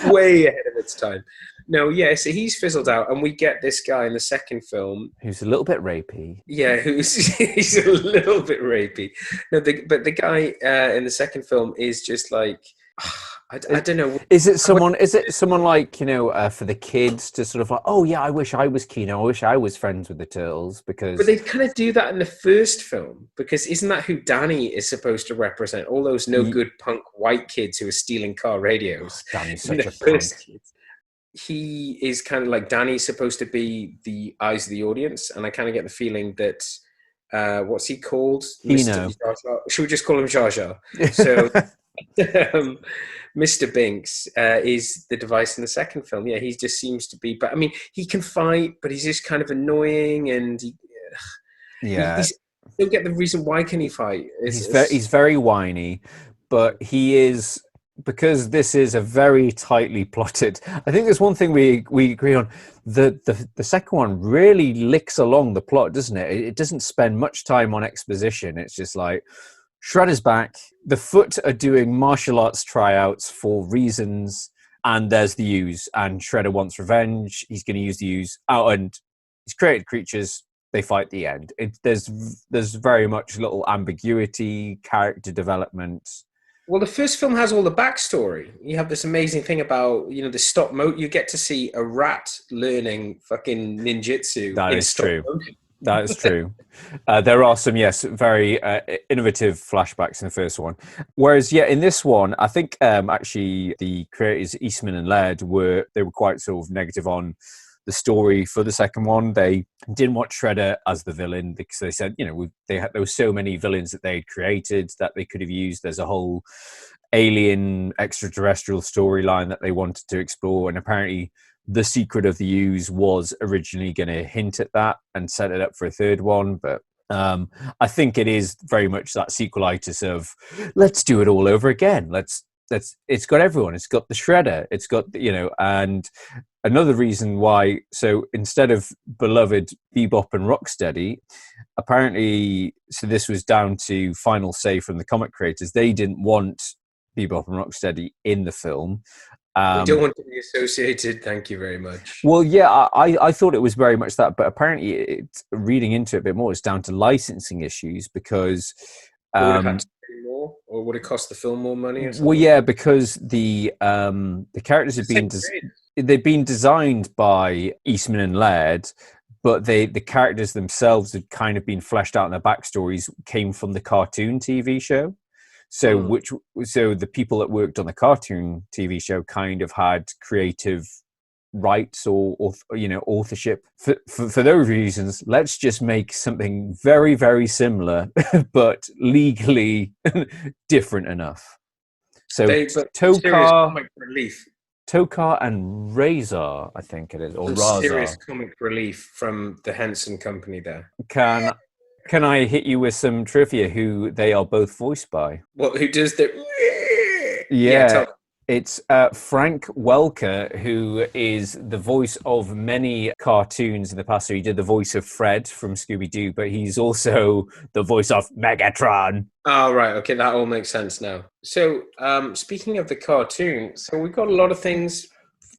G: Way ahead of its time. No, yeah, so he's fizzled out, and we get this guy in the second film
H: who's a little bit rapey.
G: Yeah, he's a little bit rapey. No, but the guy in the second film is just like I don't know.
H: Is it someone like for the kids to sort of like, oh yeah, I wish I was Kino. I wish I was friends with the turtles because.
G: But they kind of do that in the first film because isn't that who Danny is supposed to represent? All those no good punk white kids who are stealing car radios.
H: Danny's such a punk.
G: He is kind of like Danny's supposed to be the eyes of the audience, and I kind of get the feeling that what's he called?
H: Kino.
G: Should we just call him Jar Jar? So Mr. Binks is the device in the second film. Yeah, he just seems to be. But I mean, he can fight, but he's just kind of annoying, and I don't get the reason why can he fight.
H: He's very whiny, but he is. Because this is a very tightly plotted. I think there's one thing we agree on. The second one really licks along the plot, doesn't it? It doesn't spend much time on exposition. It's just like Shredder's back. The Foot are doing martial arts tryouts for reasons, and there's the Ooze. And Shredder wants revenge. He's going to use the Ooze out, and he's created creatures. They fight at the end. There's very much little ambiguity, character development.
G: Well, the first film has all the backstory. You have this amazing thing about, the stop motion. You get to see a rat learning fucking ninjutsu.
H: That is true. That is true. There are some, yes, very innovative flashbacks in the first one. Whereas, yeah, in this one, I think actually the creators Eastman and Laird were quite sort of negative on the story for the second one. They didn't want Shredder as the villain because they said, there were so many villains that they had created that they could have used. There's a whole alien extraterrestrial storyline that they wanted to explore, and apparently The Secret of the Ooze was originally going to hint at that and set it up for a third one, but I think it is very much that sequelitis of let's do it all over again. It's got everyone. It's got the Shredder. It's got and another reason why. So instead of beloved Bebop and Rocksteady, apparently, so this was down to final say from the comic creators. They didn't want Bebop and Rocksteady in the film.
G: We don't want to be associated. Thank you very much.
H: Well, yeah, I thought it was very much that, but apparently, reading into it a bit more, it's down to licensing issues because.
G: Would it have to pay more, or would it cost the film more money? Or something?
H: Well, yeah, because the characters have been they've been designed by Eastman and Laird, but the characters themselves had kind of been fleshed out, and their backstories came from the cartoon TV show. So the people that worked on the cartoon TV show kind of had creative rights or authorship for those reasons. Let's just make something very, very similar, but legally different enough. So Tokar and Razor, I think it is, or Razor.
G: Serious comic relief from the Henson company there.
H: Can I hit you with some trivia who they are both voiced by?
G: Well, who does the...
H: Yeah, it's Frank Welker, who is the voice of many cartoons in the past. So he did the voice of Fred from Scooby-Doo, but he's also the voice of Megatron.
G: Oh, right. Okay, that all makes sense now. So speaking of the cartoon, so we've got a lot of things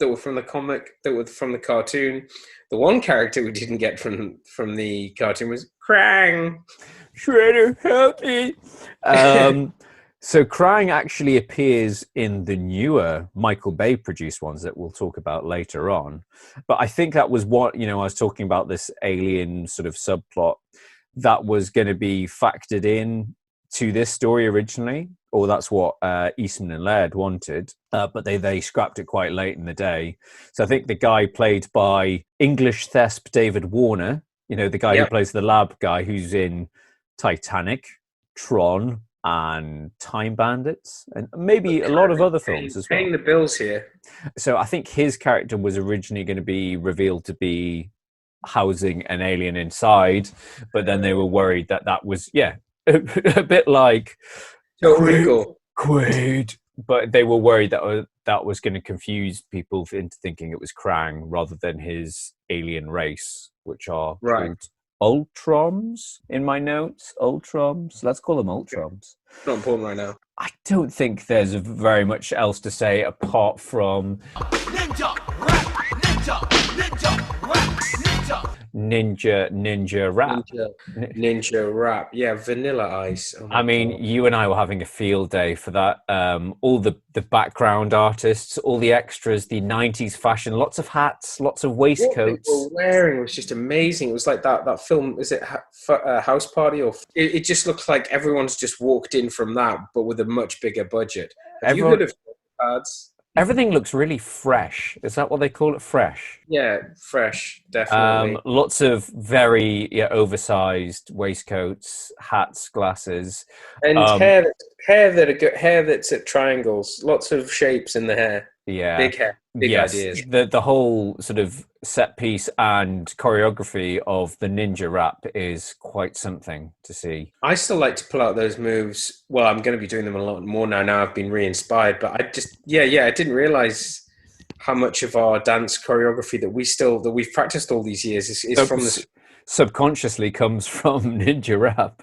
G: that were from the comic, that were from the cartoon. The one character we didn't get from the cartoon was Krang.
H: Shredder, help me. So Krang actually appears in the newer Michael Bay produced ones that we'll talk about later on. But I think that was what, I was talking about this alien sort of subplot that was going to be factored in to this story originally, or that's what Eastman and Laird wanted, but they scrapped it quite late in the day. So I think the guy played by English thesp David Warner, the guy who plays the lab guy who's in Titanic, Tron, and Time Bandits, and maybe a lot of other films as well.
G: Paying the bills here.
H: So I think his character was originally going to be revealed to be housing an alien inside, but then they were worried that was, a bit like Quaid. But they were worried that was going to confuse people into thinking it was Krang rather than his alien race, which are called Ultrons in my notes. Ultrons. Let's call them Ultrons.
G: Not important right now.
H: I don't think there's very much else to say apart from
J: Ninja rap, ninja, ninja rap,
H: ninja rap.
G: Ninja rap. Yeah, Vanilla Ice. Oh
H: I mean, God. You and I were having a field day for that. All the background artists, all the extras, the 90s fashion, lots of hats, lots of waistcoats.
G: What they were wearing was just amazing. It was like that film, is it House Party? Or it just looks like everyone's just walked in from that, but with a much bigger budget. Have you heard of cards?
H: Everything looks really fresh. Is that what they call it? Fresh?
G: Yeah, fresh, definitely.
H: Lots of very oversized waistcoats, hats, glasses.
G: And hair that's at triangles. Lots of shapes in the hair.
H: Yeah.
G: Big hair. Big ideas.
H: The whole sort of set piece and choreography of the ninja rap is quite something to see.
G: I still like to pull out those moves. Well, I'm going to be doing them a lot more now. I've been re-inspired, but I just, I didn't realize how much of our dance choreography that we've practiced all these years is from this.
H: Subconsciously comes from ninja rap.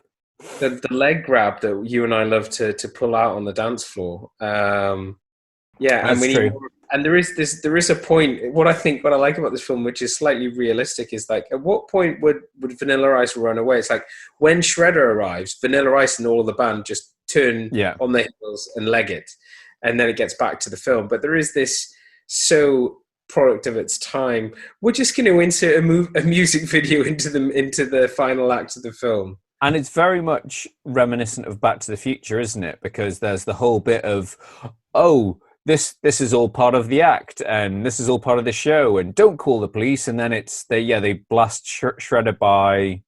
G: The leg grab that you and I love to pull out on the dance floor.
H: That's true.
G: And there is a point. What I like about this film, which is slightly realistic, is like, at what point would Vanilla Ice run away? It's like when Shredder arrives, Vanilla Ice and all of the band just turn on their heels and leg it, and then it gets back to the film. But there is this so product of its time. We're just going to insert a music video into the final act of the film.
H: And it's very much reminiscent of Back to the Future, isn't it? Because there's the whole bit of, oh, this is all part of the act, and this is all part of the show, and don't call the police. And then they blast Shredder by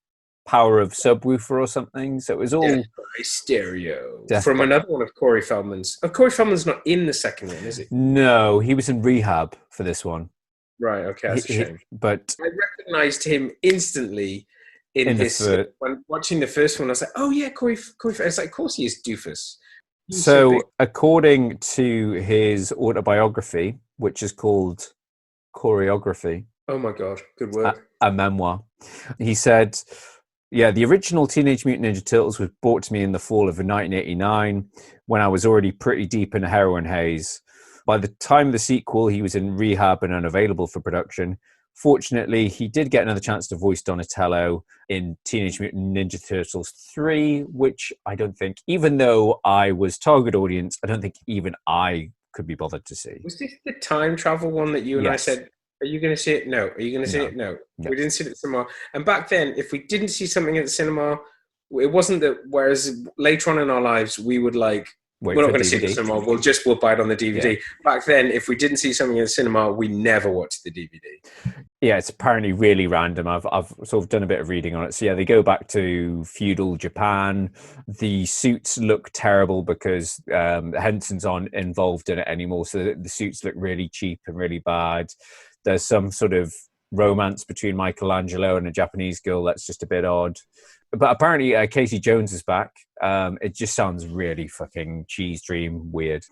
H: power of subwoofer or something. So it was all
G: stereo from another one of Corey Feldman's. Corey Feldman's not in the second one, is he?
H: No, he was in rehab for this one.
G: Right. Okay, that's a shame.
H: But
G: I recognised him instantly in this. When watching the first one, I was like, "Oh yeah, Corey." It's like, of course he is doofus.
H: So, according to his autobiography, which is called Choreography.
G: Oh my God, good work.
H: A memoir. He said, yeah, the original Teenage Mutant Ninja Turtles was brought to me in the fall of 1989 when I was already pretty deep in a heroin haze. By the time of the sequel, he was in rehab and unavailable for production. Fortunately, he did get another chance to voice Donatello in Teenage Mutant Ninja Turtles 3, which I don't think, even though I was target audience, I don't think even I could be bothered to see.
G: Was this the time travel one that you and I said, are you going to see it? No. Are you going to see it? No. We didn't see it at the cinema. And back then, if we didn't see something at the cinema, it wasn't that, whereas later on in our lives, we would like, we're not going to see it at the cinema, we'll buy it on the DVD. Yeah. Back then, if we didn't see something in the cinema, we never watched the DVD.
H: Yeah, it's apparently really random. I've sort of done a bit of reading on it. So yeah, they go back to feudal Japan. The suits look terrible because Henson's not involved in it anymore. So the suits look really cheap and really bad. There's some sort of romance between Michelangelo and a Japanese girl that's just a bit odd. But apparently Casey Jones is back. It just sounds really fucking cheese dream weird.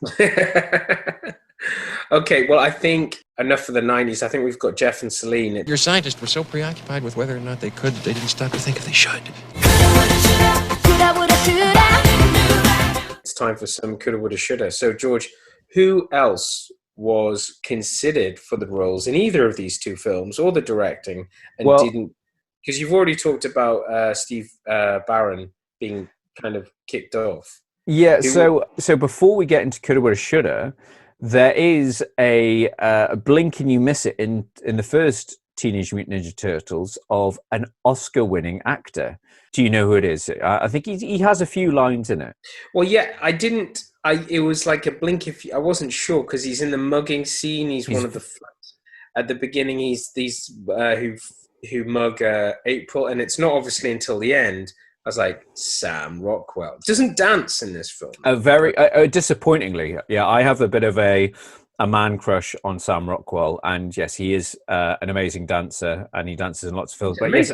G: Okay, well, I think enough for the 90s. I think we've got Jeff and Celine.
K: Your scientists were so preoccupied with whether or not they could, they didn't stop to think if they should.
G: It's time for some coulda, woulda, shoulda. So, George, who else was considered for the roles in either of these two films or the directing and didn't? Because you've already talked about Steve Barron being kind of kicked off.
H: Yeah, so before we get into coulda, woulda, shoulda, there is a blink and you miss it in the first Teenage Mutant Ninja Turtles of an Oscar-winning actor. Do you know who it is? I think he has a few lines in it.
G: Well, yeah, it was like a blink if I wasn't sure because he's in the mugging scene. He's one of the flats. At the beginning, he's these who mug April, and it's not obviously until the end. I was like, Sam Rockwell doesn't dance in this film.
H: Very disappointingly, yeah. I have a bit of a man crush on Sam Rockwell, and yes, he is an amazing dancer, and he dances in lots of films. But yes,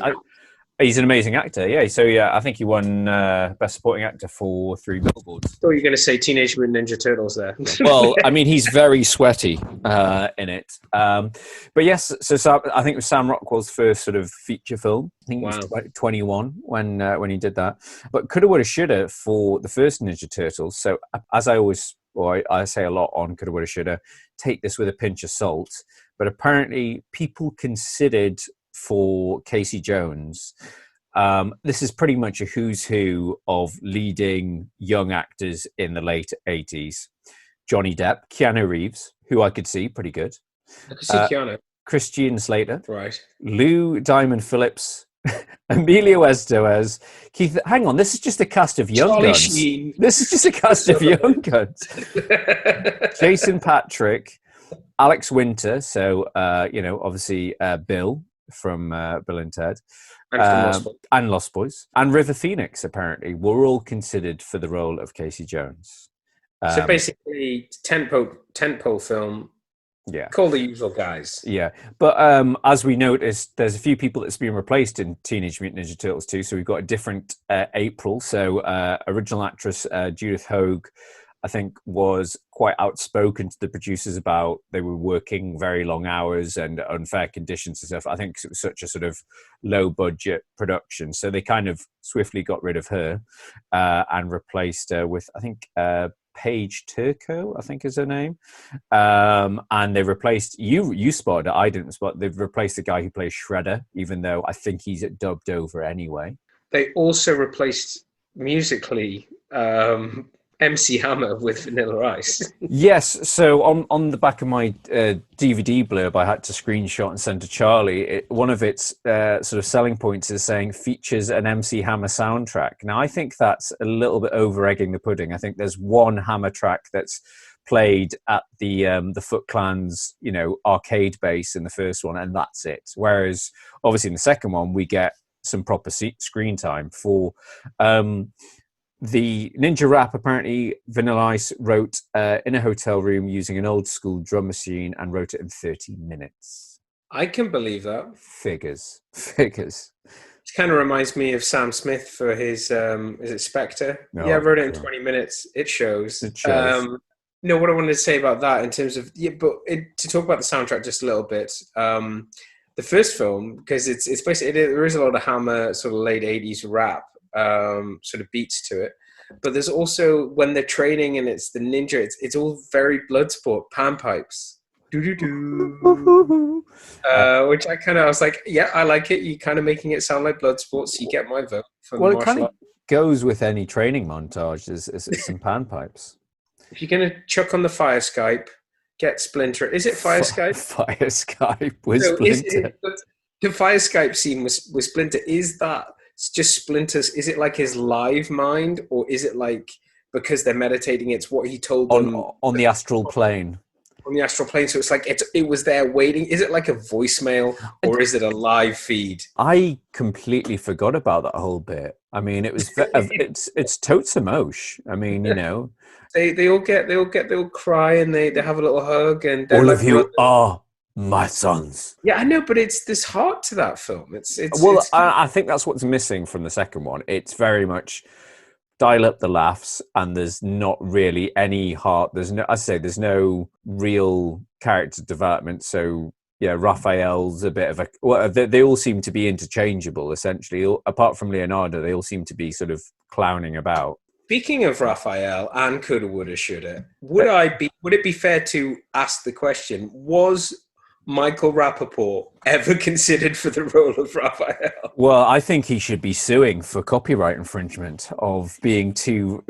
H: he's an amazing actor. Yeah, so yeah, I think he won Best Supporting Actor for 3 Billboards.
G: I thought you were going to say Teenage Mutant Ninja Turtles there.
H: Well, I mean, he's very sweaty in it. But yes, so I think it was Sam Rockwell's first sort of feature film. I think he was 21 when he did that. But coulda, woulda, shoulda for the first Ninja Turtles. So as I say a lot on coulda, woulda, shoulda, take this with a pinch of salt. But apparently people considered for Casey Jones, this is pretty much a who's who of leading young actors in the late 80s. Johnny Depp, Keanu Reeves, who I could see pretty good.
G: I could see Keanu.
H: Christian Slater.
G: Right.
H: Lou Diamond Phillips. Emilio Estevez. Keith, hang on, this is just a cast of young guns. Sheen. This is just a cast of young guns. Jason Patrick, Alex Winter, so, obviously Bill from Bill and Ted, and Lost Boys, and River Phoenix, apparently, were all considered for the role of Casey Jones.
G: So basically, tentpole film.
H: Yeah,
G: call the usual guys.
H: Yeah, but as we noticed, there's a few people that's been replaced in Teenage Mutant Ninja Turtles 2. So we've got a different April. So original actress Judith Hoag, I think, was quite outspoken to the producers about they were working very long hours and unfair conditions and stuff. I think it was such a sort of low budget production. So they kind of swiftly got rid of her and replaced her with, I think, Paige Turco, I think is her name. And they replaced, you spotted it, I didn't spot, they've replaced the guy who plays Shredder, even though I think he's dubbed over anyway.
G: They also replaced musically MC Hammer with Vanilla Ice.
H: Yes, so on the back of my DVD blurb I had to screenshot and send to Charlie, one of its sort of selling points is saying features an MC Hammer soundtrack. Now, I think that's a little bit over-egging the pudding. I think there's one Hammer track that's played at the Foot Clan's, arcade base in the first one, and that's it. Whereas, obviously, in the second one, we get some proper screen time for... the Ninja Rap, apparently Vanilla Ice wrote in a hotel room using an old school drum machine and wrote it in 30 minutes.
G: I can believe that.
H: Figures.
G: It kind of reminds me of Sam Smith for his, is it Spectre?
H: No,
G: yeah, I wrote it in 20 minutes. It shows. No, what I wanted to say about that in terms of, to talk about the soundtrack just a little bit, the first film, because it's basically, there is a lot of Hammer sort of late 80s rap, sort of beats to it, but there's also when they're training and it's the ninja, it's all very Bloodsport, panpipes, which I was like, yeah, I like it. You kind of making it sound like Bloodsport, so you get my vote for the
H: it kind of goes with any training montage is some panpipes.
G: If you're gonna chuck on the Fire Skype, get Splinter. Is it Fire Skype?
H: Fire Skype with Splinter.
G: The Fire Skype scene with Splinter, is that just Splinter's? Is it like his live mind, or is it like because they're meditating? It's what he told them
H: on the astral plane.
G: On the astral plane, so it's like it was there waiting. Is it like a voicemail, or is it a live feed?
H: I completely forgot about that whole bit. I mean, it was it's totes emosh. I mean,
G: they all cry and they have a little hug and
H: all of you are my sons.
G: Yeah, I know, but there's heart to that film.
H: I think that's what's missing from the second one. It's very much dial up the laughs, and there's not really any heart. There's no real character development. So yeah, Raphael's a bit of they all seem to be interchangeable essentially. Apart from Leonardo, they all seem to be sort of clowning about.
G: Speaking of Raphael and Coulda Woulda Shoulda, would it be fair to ask the question, was Michael Rappaport ever considered for the role of Raphael?
H: Well, I think he should be suing for copyright infringement of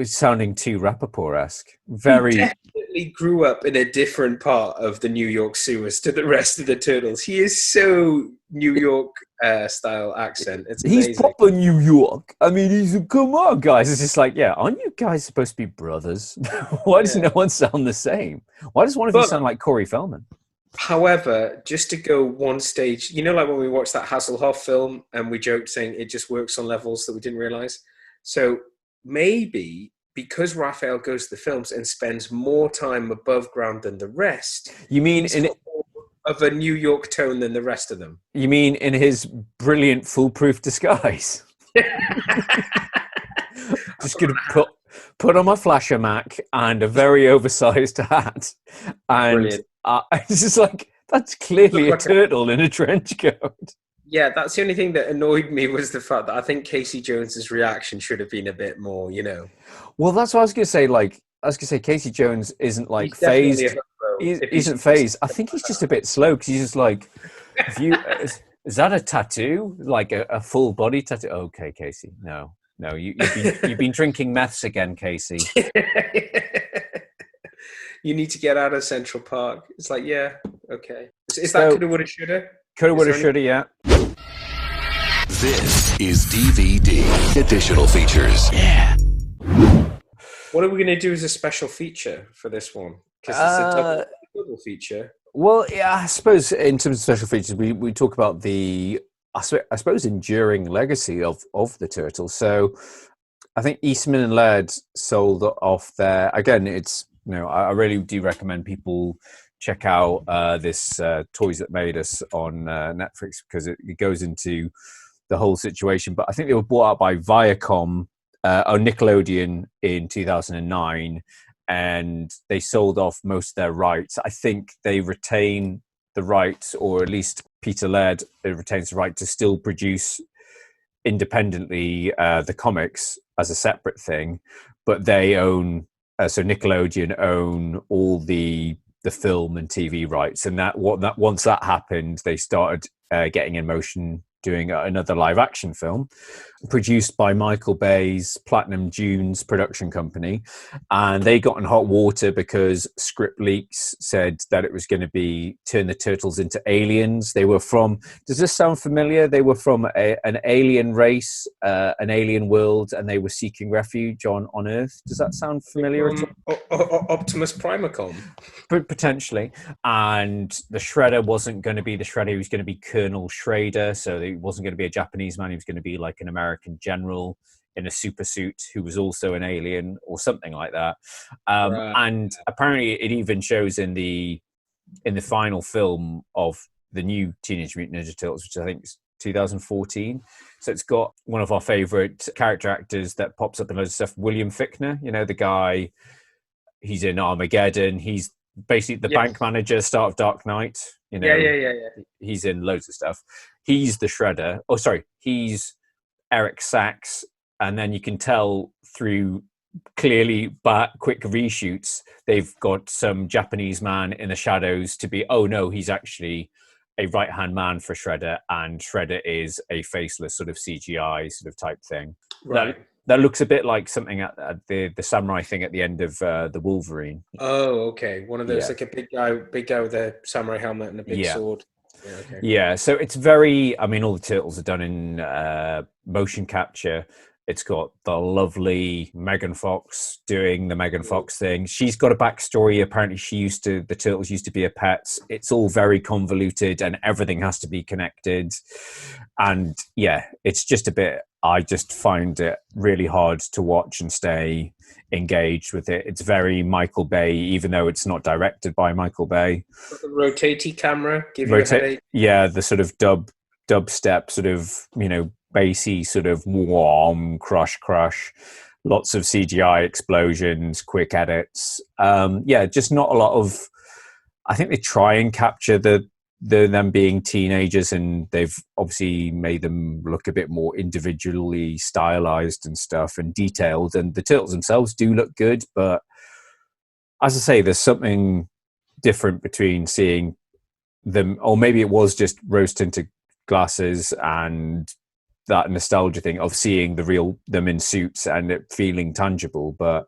H: sounding too Rappaport-esque. He
G: definitely grew up in a different part of the New York sewers to the rest of the Turtles. He is so New York style accent. It's amazing.
H: He's proper New York. I mean, come on, guys. It's just like, yeah, aren't you guys supposed to be brothers? Why does no one sound the same? Why does one of you sound like Corey Feldman?
G: However, just to go one stage, like when we watched that Hasselhoff film and we joked saying it just works on levels that we didn't realize. So maybe because Raphael goes to the films and spends more time above ground than the rest,
H: you mean
G: of a New York tone than the rest of them?
H: You mean in his brilliant foolproof disguise? Just gonna put on my flasher Mac and a very oversized hat, and it's just like, that's clearly a turtle in a trench coat.
G: Yeah, that's the only thing that annoyed me, was the fact that I think Casey Jones's reaction should have been a bit more,
H: Well, that's what I was going to say. Casey Jones isn't like phased. He isn't phased. I think he's just a bit slow, because he's just like, is that a tattoo? Like a full body tattoo? Okay, Casey. No, you've been drinking meths again, Casey.
G: You need to get out of Central Park. It's like, yeah, okay. Is that Coulda Woulda Shoulda?
H: Coulda Woulda Shoulda, yeah.
L: This is DVD additional features.
H: Yeah.
G: What are we going to do as a special feature for this one? Because it's a double feature.
H: Well, yeah, I suppose in terms of special features, we talk about the, I suppose, enduring legacy of the Turtles. So I think Eastman and Laird sold off their, again, it's, I really do recommend people check out this Toys That Made Us on Netflix, because it goes into the whole situation. But I think they were bought out by Viacom or Nickelodeon in 2009, and they sold off most of their rights. I think they retain the rights, or at least Peter Laird retains the right to still produce independently the comics as a separate thing, but they own, so Nickelodeon own all the film and TV rights. And once that happened, they started getting in motion doing another live action film produced by Michael Bay's Platinum Dunes production company. And they got in hot water because script leaks said that it was going to be turn the turtles into aliens. They were from, does this sound familiar? They were from an alien race, an alien world, and they were seeking refuge on Earth. Does that sound familiar at all?
G: Optimus Primacom.
H: Potentially. And the Shredder wasn't going to be the Shredder. He was going to be Colonel Schrader. So he wasn't going to be a Japanese man. He was going to be like an American general in a super suit who was also an alien or something like that. Right. And apparently it even shows in the final film of the new Teenage Mutant Ninja Turtles, which I think is 2014. So it's got one of our favorite character actors that pops up in loads of stuff, William Fichtner, you know, the guy, he's in Armageddon. He's basically the bank manager, start of Dark Knight. You know, yeah. He's in loads of stuff. He's the Shredder. Oh, sorry, he's Eric Sachs. And then you can tell through clearly quick reshoots, they've got some Japanese man in the shadows to be, oh no, he's actually a right-hand man for Shredder, and Shredder is a faceless sort of CGI sort of type thing.
G: Right.
H: That looks a bit like something at the samurai thing at the end of the Wolverine.
G: Oh, okay. One of those, like a big guy with a samurai helmet and a big sword. Yeah, okay.
H: Yeah, so it's very, I mean, all the turtles are done in motion capture. It's got the lovely Megan Fox doing the Megan Fox thing. She's got a backstory. Apparently the turtles used to be her pets. It's all very convoluted and everything has to be connected. And yeah, it's just a bit, I just find it really hard to watch and stay engaged with it. It's very Michael Bay, even though it's not directed by Michael Bay.
G: The rotating camera, give you a headache.
H: Yeah, the sort of dubstep sort of, you know, bassy sort of warm crush, lots of CGI explosions, quick edits. Just not a lot of, I think they try and capture them being teenagers, and they've obviously made them look a bit more individually stylized and stuff and detailed, and the turtles themselves do look good, but as I say, there's something different between seeing them, or maybe it was just rose tinted glasses and that nostalgia thing of seeing them in suits and it feeling tangible, but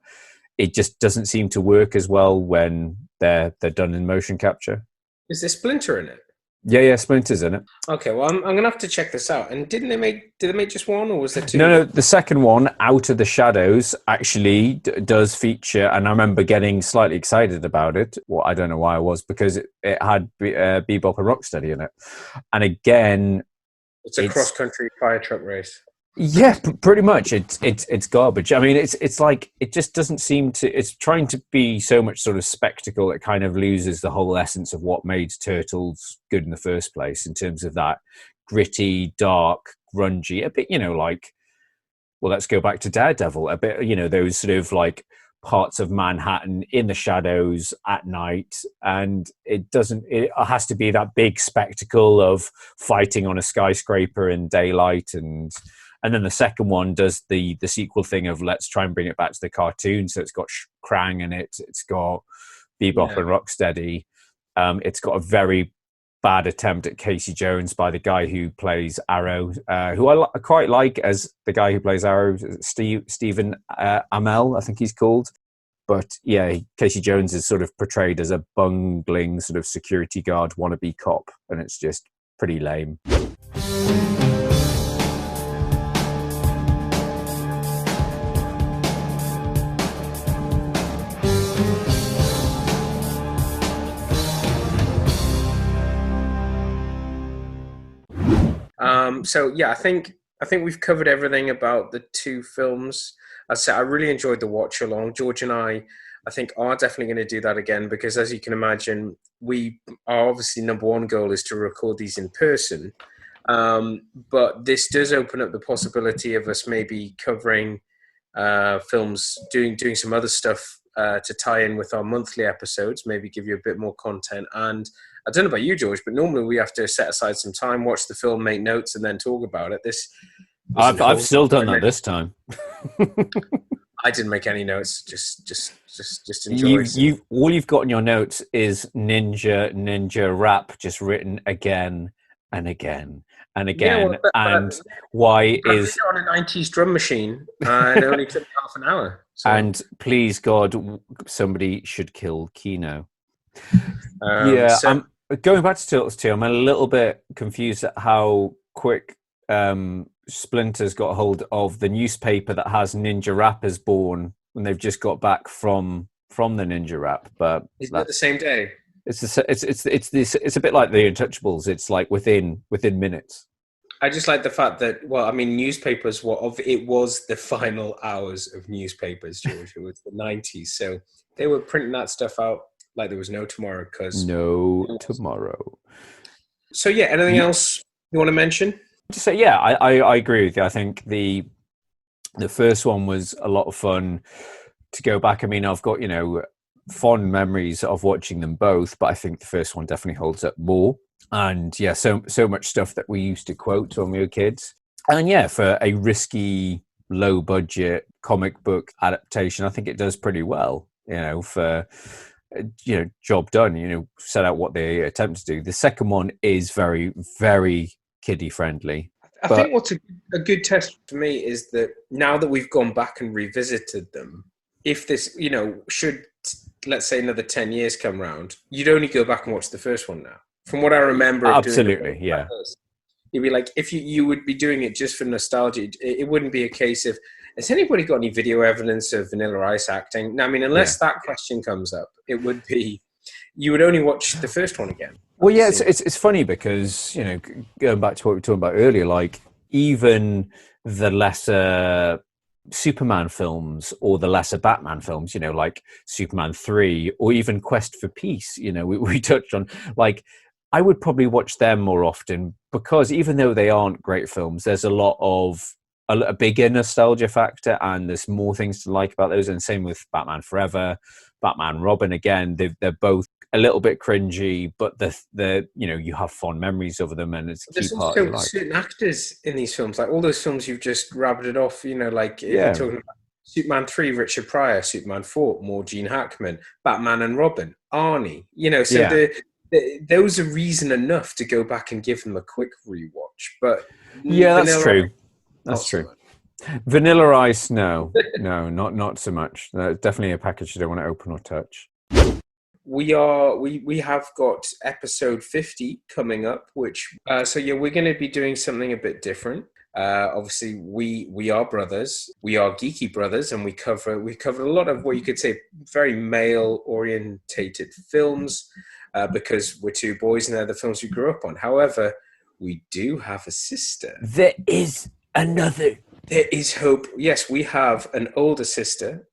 H: it just doesn't seem to work as well when they're done in motion capture.
G: Is there Splinter in it?
H: Yeah, Splinter's in it.
G: Okay, well, I'm gonna have to check this out. And did they make just one, or was there two?
H: No, the second one, Out of the Shadows, actually does feature, and I remember getting slightly excited about it. Well, I don't know why I was, because it had Bebop and Rocksteady in it, and again,
G: it's a cross-country fire truck race.
H: Yeah, pretty much. It's garbage. I mean, it's like, it just doesn't seem to. It's trying to be so much sort of spectacle. It kind of loses the whole essence of what made Turtles good in the first place, in terms of that gritty, dark, grungy, a bit, you know, like, well, let's go back to Daredevil, a bit, you know, those sort of like parts of Manhattan in the shadows at night, and it has to be that big spectacle of fighting on a skyscraper in daylight, and then the second one does the sequel thing of let's try and bring it back to the cartoon. So it's got Krang in it, it's got Bebop and Rocksteady, it's got a very bad attempt at Casey Jones by the guy who plays Arrow, who I quite like as the guy who plays Arrow, Stephen Amell, I think he's called. But yeah, Casey Jones is sort of portrayed as a bungling sort of security guard wannabe cop, and it's just pretty lame.
G: So yeah, I think we've covered everything about the two films. I said I really enjoyed the watch along. George and I think are definitely going to do that again, because as you can imagine, our obviously number one goal is to record these in person. But this does open up the possibility of us maybe covering films, doing some other stuff to tie in with our monthly episodes, maybe give you a bit more content. And I don't know about you, George, but normally we have to set aside some time, watch the film, make notes, and then talk about it.
H: I've still done that this time.
G: I didn't make any notes. Just enjoy.
H: All you've got in your notes is ninja rap, just written again and again and
G: Yeah,
H: again. And why is
G: on a 90s drum machine and it only took half an hour. So.
H: And please God, somebody should kill Kino. I'm going back to Turtles 2. I'm a little bit confused at how quick Splinter's got hold of the newspaper that has Ninja Rappers born when they've just got back from the Ninja Rap. But
G: is that the same day?
H: It's a bit like the Untouchables. It's like within minutes.
G: I just like the fact that, well, I mean, newspapers it was the final hours of newspapers, George. It was the 90s, so they were printing that stuff out like there was no tomorrow.
H: Tomorrow.
G: So yeah, anything else you want to mention?
H: Just say, yeah, I agree with you. I think the first one was a lot of fun to go back. I mean, I've got fond memories of watching them both, but I think the first one definitely holds up more. And yeah, so much stuff that we used to quote when we were kids. And yeah, for a risky, low budget comic book adaptation, I think it does pretty well, for job done, set out what they attempt to do. The second one is very, very kiddie friendly.
G: I think what's a good test for me is that now that we've gone back and revisited them, if this, should, let's say, another 10 years come round, you'd only go back and watch the first one now. From what I remember.
H: Absolutely, yeah.
G: You'd be like, if you would be doing it just for nostalgia, it wouldn't be a case of, has anybody got any video evidence of Vanilla Ice acting? No, I mean, unless that question comes up, it would be, you would only watch the first one again.
H: Well, yeah, it's funny because, going back to what we were talking about earlier, like even the lesser Superman films or the lesser Batman films, like Superman 3 or even Quest for Peace, we touched on, like, I would probably watch them more often because even though they aren't great films, there's a lot of a bigger nostalgia factor and there's more things to like about those. And same with Batman Forever, Batman Robin. Again, they're both a little bit cringy, but the you have fond memories of them, and it's a key part of your life.
G: Certain actors in these films, like all those films you've just rabbited off, like if you're talking about Superman 3, Richard Pryor, Superman 4, more Gene Hackman, Batman and Robin, Arnie, those are reason enough to go back and give them a quick rewatch. But
H: that's true. That's true. Vanilla Ice, no, not so much. Definitely a package you don't want to open or touch.
G: We have got episode 50 coming up, which we're going to be doing something a bit different. Obviously, we are brothers. We are geeky brothers, and we cover a lot of what you could say very male orientated films. Because we're two boys and they're the films we grew up on. However, we do have a sister.
H: There is another.
G: There is hope. Yes, we have an older sister,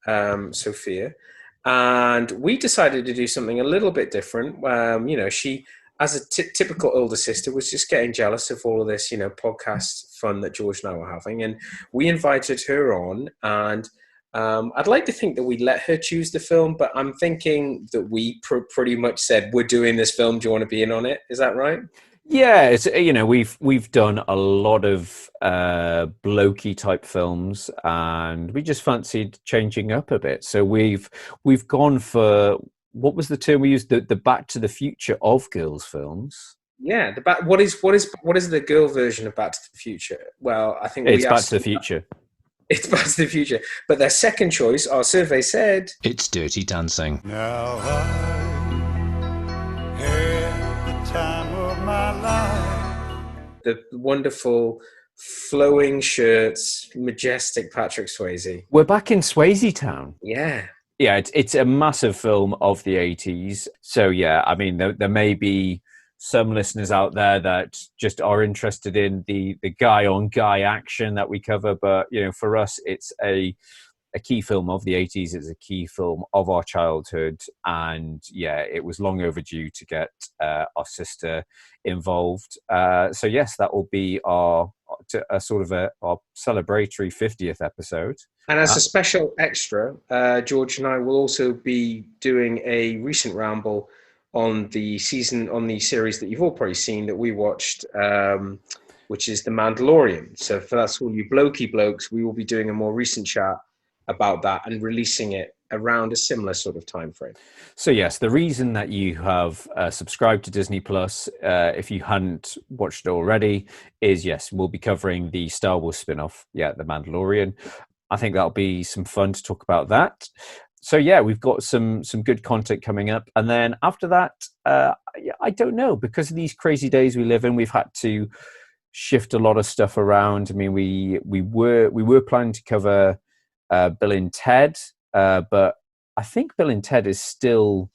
G: Sophia, and we decided to do something a little bit different. She, as a typical older sister, was just getting jealous of all of this, podcast fun that George and I were having. And we invited her on, and I'd like to think that we let her choose the film, but I'm thinking that we pretty much said, we're doing this film. Do you want to be in on it? Is that right?
H: Yeah, it's we've done a lot of blokey type films, and we just fancied changing up a bit. So we've gone for, what was the term we used? The Back to the Future of girls' films.
G: Yeah, what is the girl version of Back to the Future? Well, I think
H: it's Back to the Future.
G: It's Back to the Future. But their second choice, our survey said,
L: it's Dirty Dancing.
J: Now I had the time of my life.
G: The wonderful flowing shirts, majestic Patrick Swayze.
H: We're back in Swayze Town.
G: Yeah.
H: Yeah, it's a massive film of the 80s. So yeah, I mean, there may be some listeners out there that just are interested in the guy on guy action that we cover, but for us it's a key film of the 80s. It's a key film of our childhood, and it was long overdue to get our sister involved. So yes, that will be our celebratory 50th episode.
G: And as a special extra, George and I will also be doing a recent ramble on the series that you've all probably seen that we watched, which is The Mandalorian. So for that's all you blokey blokes, we will be doing a more recent chat about that and releasing it around a similar sort of time frame.
H: So yes, the reason that you have subscribed to Disney Plus, if you hadn't watched it already, is yes, we'll be covering the Star Wars spin-off, The Mandalorian. I think that'll be some fun to talk about that. So yeah, we've got some good content coming up, and then after that, I don't know, because of these crazy days we live in, we've had to shift a lot of stuff around. I mean, we were planning to cover Bill and Ted, but I think Bill and Ted is still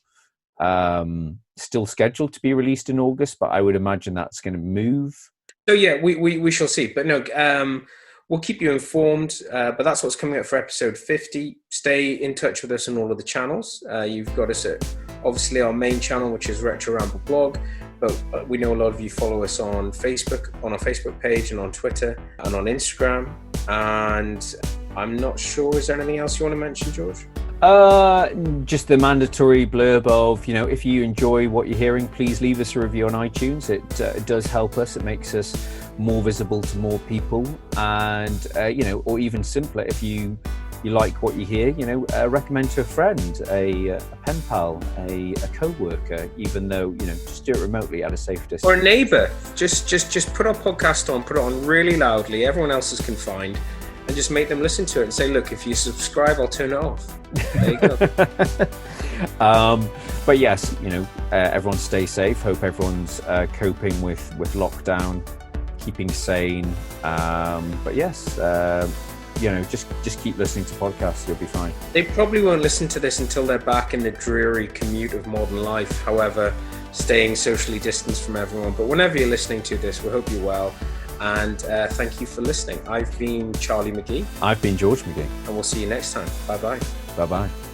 H: scheduled to be released in August, but I would imagine that's going to move.
G: So yeah, we shall see. But no, we'll keep you informed. But that's what's coming up for episode 50. Stay in touch with us on all of the channels. You've got us at obviously our main channel, which is Retro Ramble blog. But we know a lot of you follow us on Facebook, on our Facebook page, and on Twitter, and on Instagram. And I'm not sure, is there anything else you want to mention, George?
H: Just the mandatory blurb of, if you enjoy what you're hearing, please leave us a review on iTunes. It does help us. It makes us more visible to more people. And, or even simpler, if you like what you hear, recommend to a friend, a pen pal, a co-worker, even though, just do it remotely at a safe distance.
G: Or a neighbour. Just put our podcast on, put it on really loudly, everyone else is confined, and just make them listen to it and say, look, if you subscribe, I'll turn it off. There you go.
H: But yes, everyone stay safe. Hope everyone's coping with lockdown, keeping sane. But yes, just keep listening to podcasts. You'll be fine. They
G: probably won't listen to this until they're back in the dreary commute of modern life. However, staying socially distanced from everyone. But whenever you're listening to this, we hope you're well. And thank you for listening. I've been Charlie McGee.
H: I've been George McGee.
G: And we'll see you next time. Bye-bye.
H: Bye-bye.